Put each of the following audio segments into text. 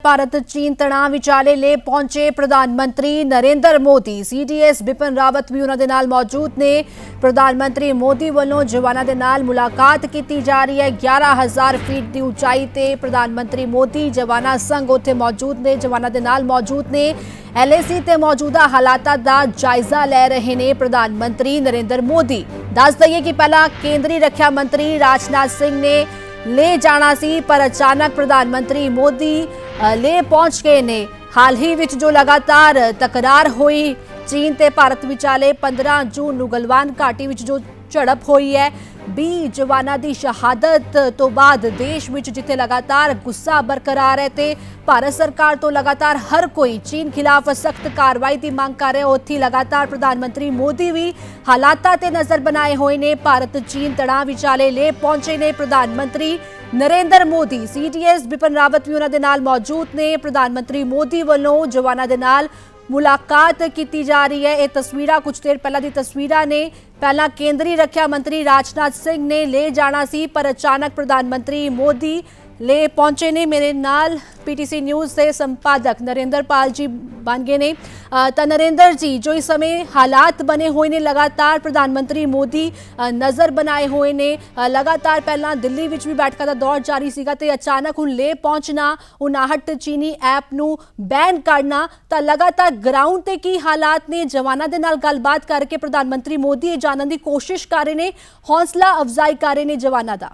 ਭਾਰਤ ਚੀਨ ਤਣਾਅ ਵਿਚਾਲੇ ਲੇ ਪਹੁੰਚੇ ਪ੍ਰਧਾਨ ਮੰਤਰੀ ਨਰਿੰਦਰ ਮੋਦੀ। ਸੀਡੀਐਸ ਬਿਪਨ ਰਾਵਤ ਵੀ ਉਹਨਾਂ ਦੇ ਨਾਲ ਮੌਜੂਦ ਨੇ। ਪ੍ਰਧਾਨ ਮੰਤਰੀ ਮੋਦੀ ਵੱਲੋਂ ਜਵਾਨਾਂ ਦੇ ਨਾਲ ਮੁਲਾਕਾਤ ਕੀਤੀ ਜਾ ਰਹੀ ਹੈ। 11,000 ਫੀਟ ਦੀ ਉਚਾਈ ਤੇ ਪ੍ਰਧਾਨ ਮੰਤਰੀ ਮੋਦੀ ਜਵਾਨਾਂ ਸੰਗ ਉੱਥੇ ਮੌਜੂਦ ਨੇ, ਜਵਾਨਾਂ ਦੇ ਨਾਲ ਮੌਜੂਦ ਨੇ। LAC ਤੇ ਮੌਜੂਦਾ ਹਾਲਾਤਾਂ ਦਾ ਜਾਇਜ਼ਾ ਲੈ ਰਹੇ ਨੇ ਪ੍ਰਧਾਨ ਮੰਤਰੀ ਨਰਿੰਦਰ ਮੋਦੀ। ਦੱਸ ਦਈਏ ਕਿ ਪਹਿਲਾਂ ਕੇਂਦਰੀ ਰੱਖਿਆ ਮੰਤਰੀ ਰਾਜਨਾਥ ਸਿੰਘ ਨੇ ले जाना सी, पर अचानक प्रधानमंत्री मोदी ले पहुंच गए ने। हाल ही विच जो लगातार तकरार हुई चीन ते भारत विचाले 15 जून नूं गलवान घाटी विच जो झड़प हुई है, 20 जवानां दी शहादत तो बाद देश विच जिथे लगातार गुस्सा बरकरार है ते भारत सरकार तो लगातार हर कोई चीन खिलाफ सख्त कार्रवाई की मांग कर रहे, उत्थे लगातार प्रधानमंत्री मोदी भी हालातां ते नज़र बनाए हुए ने। भारत चीन तणाव विचाले ले पहुंचे ने प्रधानमंत्री नरेंद्र मोदी। सीडीएस बिपन रावत भी उन्हां दे नाल मौजूद ने। प्रधानमंत्री मोदी वालों जवानां दे नाल मुलाकात की जा रही है। ये तस्वीरां कुछ देर पहला दी तस्वीरां ने। पहला केंद्रीय रक्षा मंत्री राजनाथ सिंह ने ले जाना सी, पर अचानक प्रधानमंत्री मोदी ले पहुंचे ने। मेरे नाल PTC न्यूज़ के संपादक नरेंद्र पाल जी बन गए ने। तो नरेंद्र जी, जो इस समय हालात बने हुए ने, लगातार प्रधानमंत्री मोदी नज़र बनाए हुए ने, लगातार पहला दिल्ली विच भी बैठक का दौर जारी सीगा ते अचानक हुण ले पहुंचना, 59 चीनी ऐप नूं बैन करना, तो लगातार ग्राउंड ते की हालात ने, जवानां दे नाल गलबात करके प्रधानमंत्री मोदी ये जानने की कोशिश कर रहे ने, हौसला अफजाई कर रहे ने जवानां दा।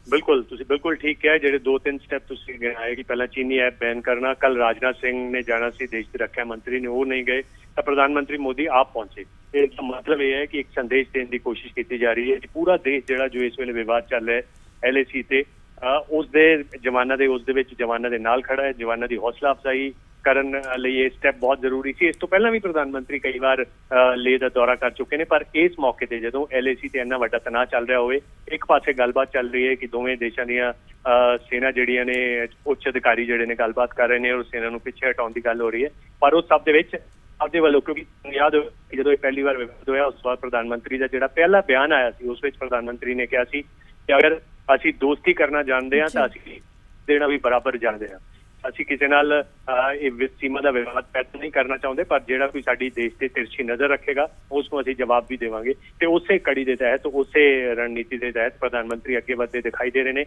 बिल्कुल, तुसी बिल्कुल ठीक कहा। जेडे 2-3 स्टैप तुसी गिनाए कि पहला चीनी ऐप बैन करना, कल राजनाथ सिंह ने जाना सी, देश की रक्षा मंत्री ने, वो नहीं गए, तो प्रधानमंत्री मोदी आप पहुंचे। इसका मतलब यह है कि एक संदेश देने की कोशिश की जा रही है कि पूरा देश जेड़ा जो इस वेले विवाद चल रहा है LAC ते उस दे जवानां दे उस दे विच जवानां दे नाल खड़ा है। जवानां दी हौसला अफजाई ਕਰਨ ਲਈ ਇਹ ਸਟੈਪ ਬਹੁਤ ਜ਼ਰੂਰੀ ਸੀ। ਇਸ ਤੋਂ ਪਹਿਲਾਂ ਵੀ ਪ੍ਰਧਾਨ ਮੰਤਰੀ ਕਈ ਵਾਰ ਲੇਹ ਦਾ ਦੌਰਾ ਕਰ ਚੁੱਕੇ ਨੇ, ਪਰ ਇਸ ਮੌਕੇ ਤੇ ਜਦੋਂ LAC ਤੇ ਇੰਨਾ ਵੱਡਾ ਤਣਾਅ ਚੱਲ ਰਿਹਾ ਹੋਵੇ, ਇੱਕ ਪਾਸੇ ਗੱਲਬਾਤ ਚੱਲ ਰਹੀ ਹੈ ਕਿ ਦੋਵੇਂ ਦੇਸ਼ਾਂ ਦੀਆਂ ਸੈਨਾ ਜਿਹੜੀਆਂ ਨੇ ਉੱਚ ਅਧਿਕਾਰੀ ਜਿਹੜੇ ਨੇ ਗੱਲਬਾਤ ਕਰ ਰਹੇ ਨੇ ਔਰ ਸੈਨਾ ਨੂੰ ਪਿੱਛੇ ਹਟਾਉਣ ਦੀ ਗੱਲ ਹੋ ਰਹੀ ਹੈ, ਪਰ ਉਸ ਸਭ ਦੇ ਵਿੱਚ ਆਪਦੇ ਵੱਲੋਂ, ਕਿਉਂਕਿ ਯਾਦ ਜਦੋਂ ਇਹ ਪਹਿਲੀ ਵਾਰ ਵਿਵਾਦ ਹੋਇਆ ਉਸ ਵਾਰ ਪ੍ਰਧਾਨ ਮੰਤਰੀ ਦਾ ਜਿਹੜਾ ਪਹਿਲਾ ਬਿਆਨ ਆਇਆ ਸੀ, ਉਸ ਵਿੱਚ ਪ੍ਰਧਾਨ ਮੰਤਰੀ ਨੇ ਕਿਹਾ ਸੀ ਕਿ ਅਗਰ ਅਸੀਂ ਦੋਸਤੀ ਕਰਨਾ ਜਾਣਦੇ ਹਾਂ ਤਾਂ ਅਸੀਂ ਦੇਣਾ ਵੀ ਬਰਾਬਰ ਜਾਣਦੇ ਹਾਂ। ਅਸੀਂ ਕਿਸੇ ਨਾਲ ਇਹ ਸੀਮਾ ਦਾ ਵਿਵਾਦ ਪੈਦਾ ਨਹੀਂ ਕਰਨਾ ਚਾਹੁੰਦੇ, ਪਰ ਜਿਹੜਾ ਕੋਈ ਸਾਡੀ ਦੇਸ਼ ਤੇ ਤਿਰਛੀ ਨਜ਼ਰ ਰੱਖੇਗਾ ਉਸ ਨੂੰ ਅਸੀਂ ਜਵਾਬ ਵੀ ਦੇਵਾਂਗੇ। ਤੇ ਉਸੇ ਕੜੀ ਦੇ ਤਹਿਤ, ਉਸੇ ਰਣਨੀਤੀ ਦੇ ਤਹਿਤ ਪ੍ਰਧਾਨ ਮੰਤਰੀ ਅੱਗੇ ਵਧਦੇ ਦਿਖਾਈ ਦੇ ਰਹੇ ਨੇ।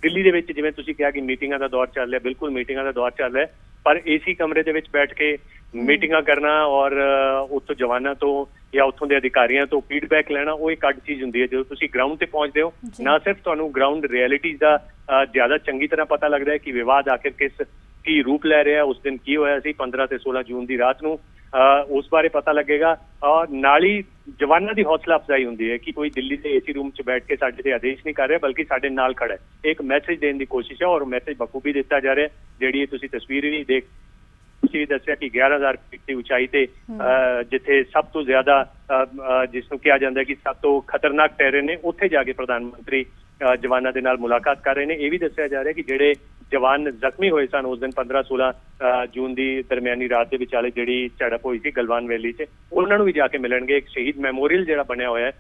ਦਿੱਲੀ ਦੇ ਵਿੱਚ ਜਿਵੇਂ ਤੁਸੀਂ ਕਿਹਾ ਕਿ ਮੀਟਿੰਗਾਂ ਦਾ ਦੌਰ ਚੱਲ ਰਿਹਾ, ਬਿਲਕੁਲ ਮੀਟਿੰਗਾਂ ਦਾ ਦੌਰ ਚੱਲ ਰਿਹਾ, ਪਰ AC ਕਮਰੇ ਦੇ ਵਿੱਚ ਬੈਠ ਕੇ ਮੀਟਿੰਗਾਂ ਕਰਨਾ ਔਰ ਉੱਥੋਂ ਜਵਾਨਾਂ ਤੋਂ ਜਾਂ ਉੱਥੋਂ ਦੇ ਅਧਿਕਾਰੀਆਂ ਤੋਂ ਫੀਡਬੈਕ ਲੈਣਾ, ਉਹ ਇੱਕ ਅੱਡ ਚੀਜ਼ ਹੁੰਦੀ ਹੈ। ਜਦੋਂ ਤੁਸੀਂ ਗਰਾਊਂਡ ਤੇ ਪਹੁੰਚਦੇ ਹੋ, ਨਾ ਸਿਰਫ ਤੁਹਾਨੂੰ ਗਰਾਊਂਡ ਰਿਐਲਿਟੀ ਦਾ ਜ਼ਿਆਦਾ ਚੰਗੀ ਤਰ੍ਹਾਂ ਪਤਾ ਲੱਗਦਾ ਹੈ ਕਿ ਵਿਵਾਦ ਆਖਿਰ ਕੀ ਰੂਪ ਲੈ ਰਿਹਾ, ਉਸ ਦਿਨ ਕੀ ਹੋਇਆ ਸੀ 15 ਤੇ 16 ਜੂਨ ਦੀ ਰਾਤ ਨੂੰ, ਉਸ ਬਾਰੇ ਪਤਾ ਲੱਗੇਗਾ। ਔਰ ਨਾਲ ਹੀ ਜਵਾਨਾਂ ਦੀ ਹੌਸਲਾ ਅਫਜ਼ਾਈ ਹੁੰਦੀ ਹੈ ਕਿ ਕੋਈ ਦਿੱਲੀ ਦੇ AC ਰੂਮ 'ਚ ਬੈਠ ਕੇ ਸਾਡੇ ਤੇ ਆਦੇਸ਼ ਨਹੀਂ ਕਰ ਰਿਹਾ, ਬਲਕਿ ਸਾਡੇ ਨਾਲ ਖੜਾ ਹੈ। ਇੱਕ ਮੈਸੇਜ ਦੇਣ ਦੀ ਕੋਸ਼ਿਸ਼ ਹੈ ਔਰ ਮੈਸੇਜ ਬਖੂਬੀ ਦਿੱਤਾ ਜਾ ਰਿਹਾ। ਜਿਹੜੀ ਤੁਸੀਂ ਤਸਵੀਰ ਵੀ ਦੇਖ ਤੁਸੀਂ ਦੱਸਿਆ ਕਿ 11,000 ਫੀਟ ਦੀ ਉਚਾਈ ਤੇ ਜਿੱਥੇ ਸਭ ਤੋਂ ਜ਼ਿਆਦਾ ਜਿਸ ਨੂੰ ਕਿਹਾ ਜਾਂਦਾ ਕਿ ਸਭ ਤੋਂ ਖਤਰਨਾਕ ਟੈਰੇਨ ਨੇ, ਉੱਥੇ ਜਾ ਕੇ ਪ੍ਰਧਾਨ ਮੰਤਰੀ ਜਵਾਨਾਂ ਦੇ ਨਾਲ ਮੁਲਾਕਾਤ ਕਰ ਰਹੇ ਨੇ। ਇਹ ਵੀ ਦੱਸਿਆ ਜਾ ਰਿਹਾ ਕਿ ਜਿਹੜੇ ਜਵਾਨ ਜ਼ਖਮੀ ਹੋਏ ਸਨ ਉਸ ਦਿਨ 15-16 ਜੂਨ ਦੀ ਦਰਮਿਆਨੀ ਰਾਤ ਦੇ ਵਿਚਾਲੇ ਜਿਹੜੀ ਝੜਪ ਹੋਈ ਸੀ ਗਲਵਾਨ ਵੈਲੀ 'ਚ, ਉਹਨਾਂ ਨੂੰ ਵੀ ਜਾ ਕੇ ਮਿਲਣਗੇ। ਇੱਕ ਸ਼ਹੀਦ ਮੈਮੋਰੀਅਲ ਜਿਹੜਾ ਬਣਿਆ ਹੋਇਆ ਹੈ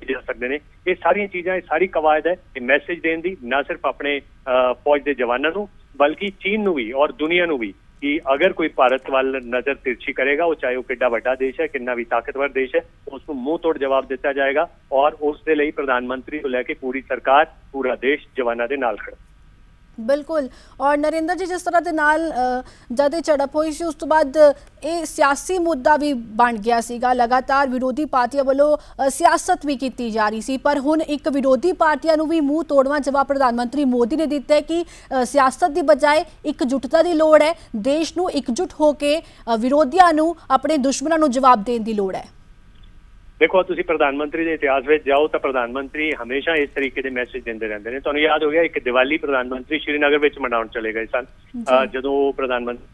ਜਾ ਸਕਦੇ ਨੇ। ਇਹ ਸਾਰੀਆਂ ਚੀਜ਼ਾਂ, ਇਹ ਸਾਰੀ ਕਵਾਇਦ ਹੈ ਇਹ ਮੈਸੇਜ ਦੇਣ ਦੀ, ਨਾ ਸਿਰਫ ਆਪਣੇ ਫੌਜ ਦੇ ਜਵਾਨਾਂ ਨੂੰ ਬਲਕਿ ਚੀਨ ਨੂੰ ਵੀ ਔਰ ਦੁਨੀਆ ਨੂੰ ਵੀ, ਕਿ ਅਗਰ ਕੋਈ ਭਾਰਤ ਵੱਲ ਨਜ਼ਰ ਤਿਰਛੀ ਕਰੇਗਾ, ਉਹ ਚਾਹੇ ਉਹ ਕਿੱਡਾ ਵੱਡਾ ਦੇਸ਼ ਹੈ, ਕਿੰਨਾ ਵੀ ਤਾਕਤਵਰ ਦੇਸ਼ ਹੈ, ਉਸ ਨੂੰ ਮੂੰਹ ਤੋੜ ਜਵਾਬ ਦਿੱਤਾ ਜਾਏਗਾ। ਔਰ ਉਸ ਦੇ ਲਈ ਪ੍ਰਧਾਨ ਮੰਤਰੀ ਤੋਂ ਲੈ ਕੇ ਪੂਰੀ ਸਰਕਾਰ, ਪੂਰਾ ਦੇਸ਼ ਜਵਾਨਾਂ ਦੇ ਨਾਲ ਖੜਾ। बिल्कुल। और नरेंद्र जी, जिस तरह के नाल जद झड़प हुई सी, उस तो बाद ये सियासी मुद्दा भी बन गया सीगा। लगातार विरोधी पार्टियां वालों सियासत भी की जा रही सी, पर हुण एक विरोधी पार्टियां नूं भी मूँह तोड़वा जवाब प्रधानमंत्री मोदी ने दिता है कि सियासत की बजाय एकजुटता की लोड़ है, देश नूं एकजुट होकर विरोधियों नूं, अपने दुश्मनों नूं जवाब देने की लोड़ है। देखो, ਤੁਸੀਂ ਪ੍ਰਧਾਨ ਮੰਤਰੀ ਦੇ ਇਤਿਹਾਸ ਵਿੱਚ ਜਾਓ ਤਾਂ ਪ੍ਰਧਾਨ ਮੰਤਰੀ ਹਮੇਸ਼ਾ ਇਸ ਤਰੀਕੇ ਦੇ ਮੈਸੇਜ ਦਿੰਦੇ ਰਹਿੰਦੇ ਨੇ। ਤੁਹਾਨੂੰ ਯਾਦ ਹੋ ਗਿਆ ਇੱਕ ਦੀਵਾਲੀ ਪ੍ਰਧਾਨ ਮੰਤਰੀ ਸ਼੍ਰੀਨਗਰ ਵਿੱਚ ਮਨਾਉਣ ਚਲੇ ਗਏ ਸਨ, ਜਦੋਂ ਪ੍ਰਧਾਨ ਮੰਤਰੀ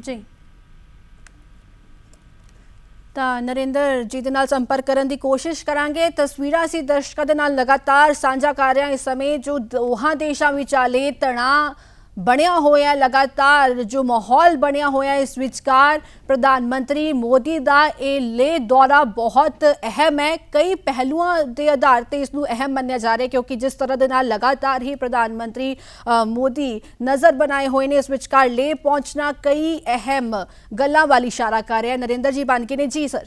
ਜੀ ਤਾਂ ਨਰਿੰਦਰ ਜੀ ਦੇ ਨਾਲ ਸੰਪਰਕ ਕਰਨ ਦੀ ਕੋਸ਼ਿਸ਼ ਕਰਾਂਗੇ। ਤਸਵੀਰਾਂ ਅਸੀਂ ਦਰਸ਼ਕਾਂ ਦੇ ਨਾਲ ਲਗਾਤਾਰ ਸਾਂਝਾ ਕਰ ਰਹੇ ਹਾਂ। ਇਸ ਸਮੇਂ ਜੋ ਦੋਹਾਂ ਦੇਸ਼ਾਂ ਵਿਚਾਲੇ ਤਣਾਅ ਬਣਿਆ ਹੋਇਆ ਲਗਾਤਾਰ ਜੋ ਮਾਹੌਲ ਬਣਿਆ ਹੋਇਆ ਇਸ ਵਿਚਕਾਰ ਪ੍ਰਧਾਨ ਮੰਤਰੀ ਮੋਦੀ ਦਾ ਇਹ ਲੇਹ ਦੌਰਾ ਬਹੁਤ ਅਹਿਮ ਹੈ। ਕਈ ਪਹਿਲੂਆਂ ਦੇ ਆਧਾਰ ਤੇ ਇਸ ਨੂੰ ਅਹਿਮ ਮੰਨਿਆ ਜਾ ਰਿਹਾ ਕਿਉਂਕਿ ਜਿਸ ਤਰ੍ਹਾਂ ਦੇ ਨਾਲ ਲਗਾਤਾਰ ਹੀ ਪ੍ਰਧਾਨ ਮੰਤਰੀ ਮੋਦੀ ਨਜ਼ਰ ਬਣਾਏ ਹੋਏ ਨੇ, ਇਸ ਵਿਚਕਾਰ ਲੇਹ ਪਹੁੰਚਣਾ ਕਈ ਅਹਿਮ ਗੱਲਾਂ ਵੱਲ ਇਸ਼ਾਰਾ ਕਰ ਰਿਹਾ। ਨਰਿੰਦਰ ਜੀ ਬਣ ਕੇ ਨੇ ਜੀ ਸਰ।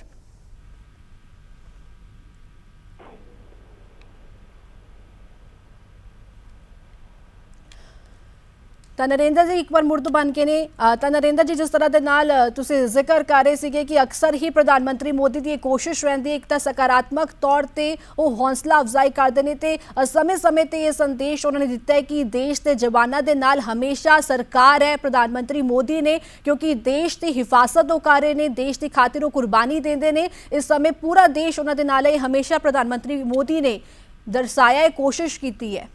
ਤਾਂ ਨਰਿੰਦਰ ਜੀ ਇੱਕ ਵਾਰ ਮੁੜ ਤੋਂ ਬਣ ਕੇ ਨੇ ਤਾਂ ਨਰਿੰਦਰ ਜੀ ਜਿਸ ਤਰ੍ਹਾਂ ਦੇ ਨਾਲ ਤੁਸੀਂ ਜ਼ਿਕਰ ਕਰ ਰਹੇ ਸੀਗੇ ਕਿ ਅਕਸਰ ਹੀ ਪ੍ਰਧਾਨ ਮੰਤਰੀ ਮੋਦੀ ਦੀ ਇਹ ਕੋਸ਼ਿਸ਼ ਰਹਿੰਦੀ ਹੈ ਇੱਕ ਤਾਂ ਸਕਾਰਾਤਮਕ ਤੌਰ ਤੇ ਉਹ ਹੌਸਲਾ ਅਫਜ਼ਾਈ ਕਰਦੇ ਨੇ ਤੇ ਸਮੇਂ-ਸਮੇਂ ਤੇ ਇਹ ਸੰਦੇਸ਼ ਉਹਨਾਂ ਨੇ ਦਿੱਤਾ ਹੈ ਕਿ ਦੇਸ਼ ਦੇ ਜਵਾਨਾਂ ਦੇ ਨਾਲ ਹਮੇਸ਼ਾ ਸਰਕਾਰ ਹੈ ਪ੍ਰਧਾਨ ਮੰਤਰੀ ਮੋਦੀ ਨੇ ਕਿਉਂਕਿ ਦੇਸ਼ ਦੀ ਹਿਫਾਜ਼ਤ ਉਹ ਕਰ ਰਹੇ ਨੇ, ਦੇਸ਼ ਦੀ ਖਾਤਰ ਉਹ ਕੁਰਬਾਨੀ ਦਿੰਦੇ ਨੇ। ਇਸ ਸਮੇਂ ਪੂਰਾ ਦੇਸ਼ ਉਹਨਾਂ ਦੇ ਨਾਲ ਹੈ, ਹਮੇਸ਼ਾ ਪ੍ਰਧਾਨ ਮੰਤਰੀ ਮੋਦੀ ਨੇ ਦਰਸਾਇਆ ਹੈ, ਕੋਸ਼ਿਸ਼ ਕੀਤੀ ਹੈ।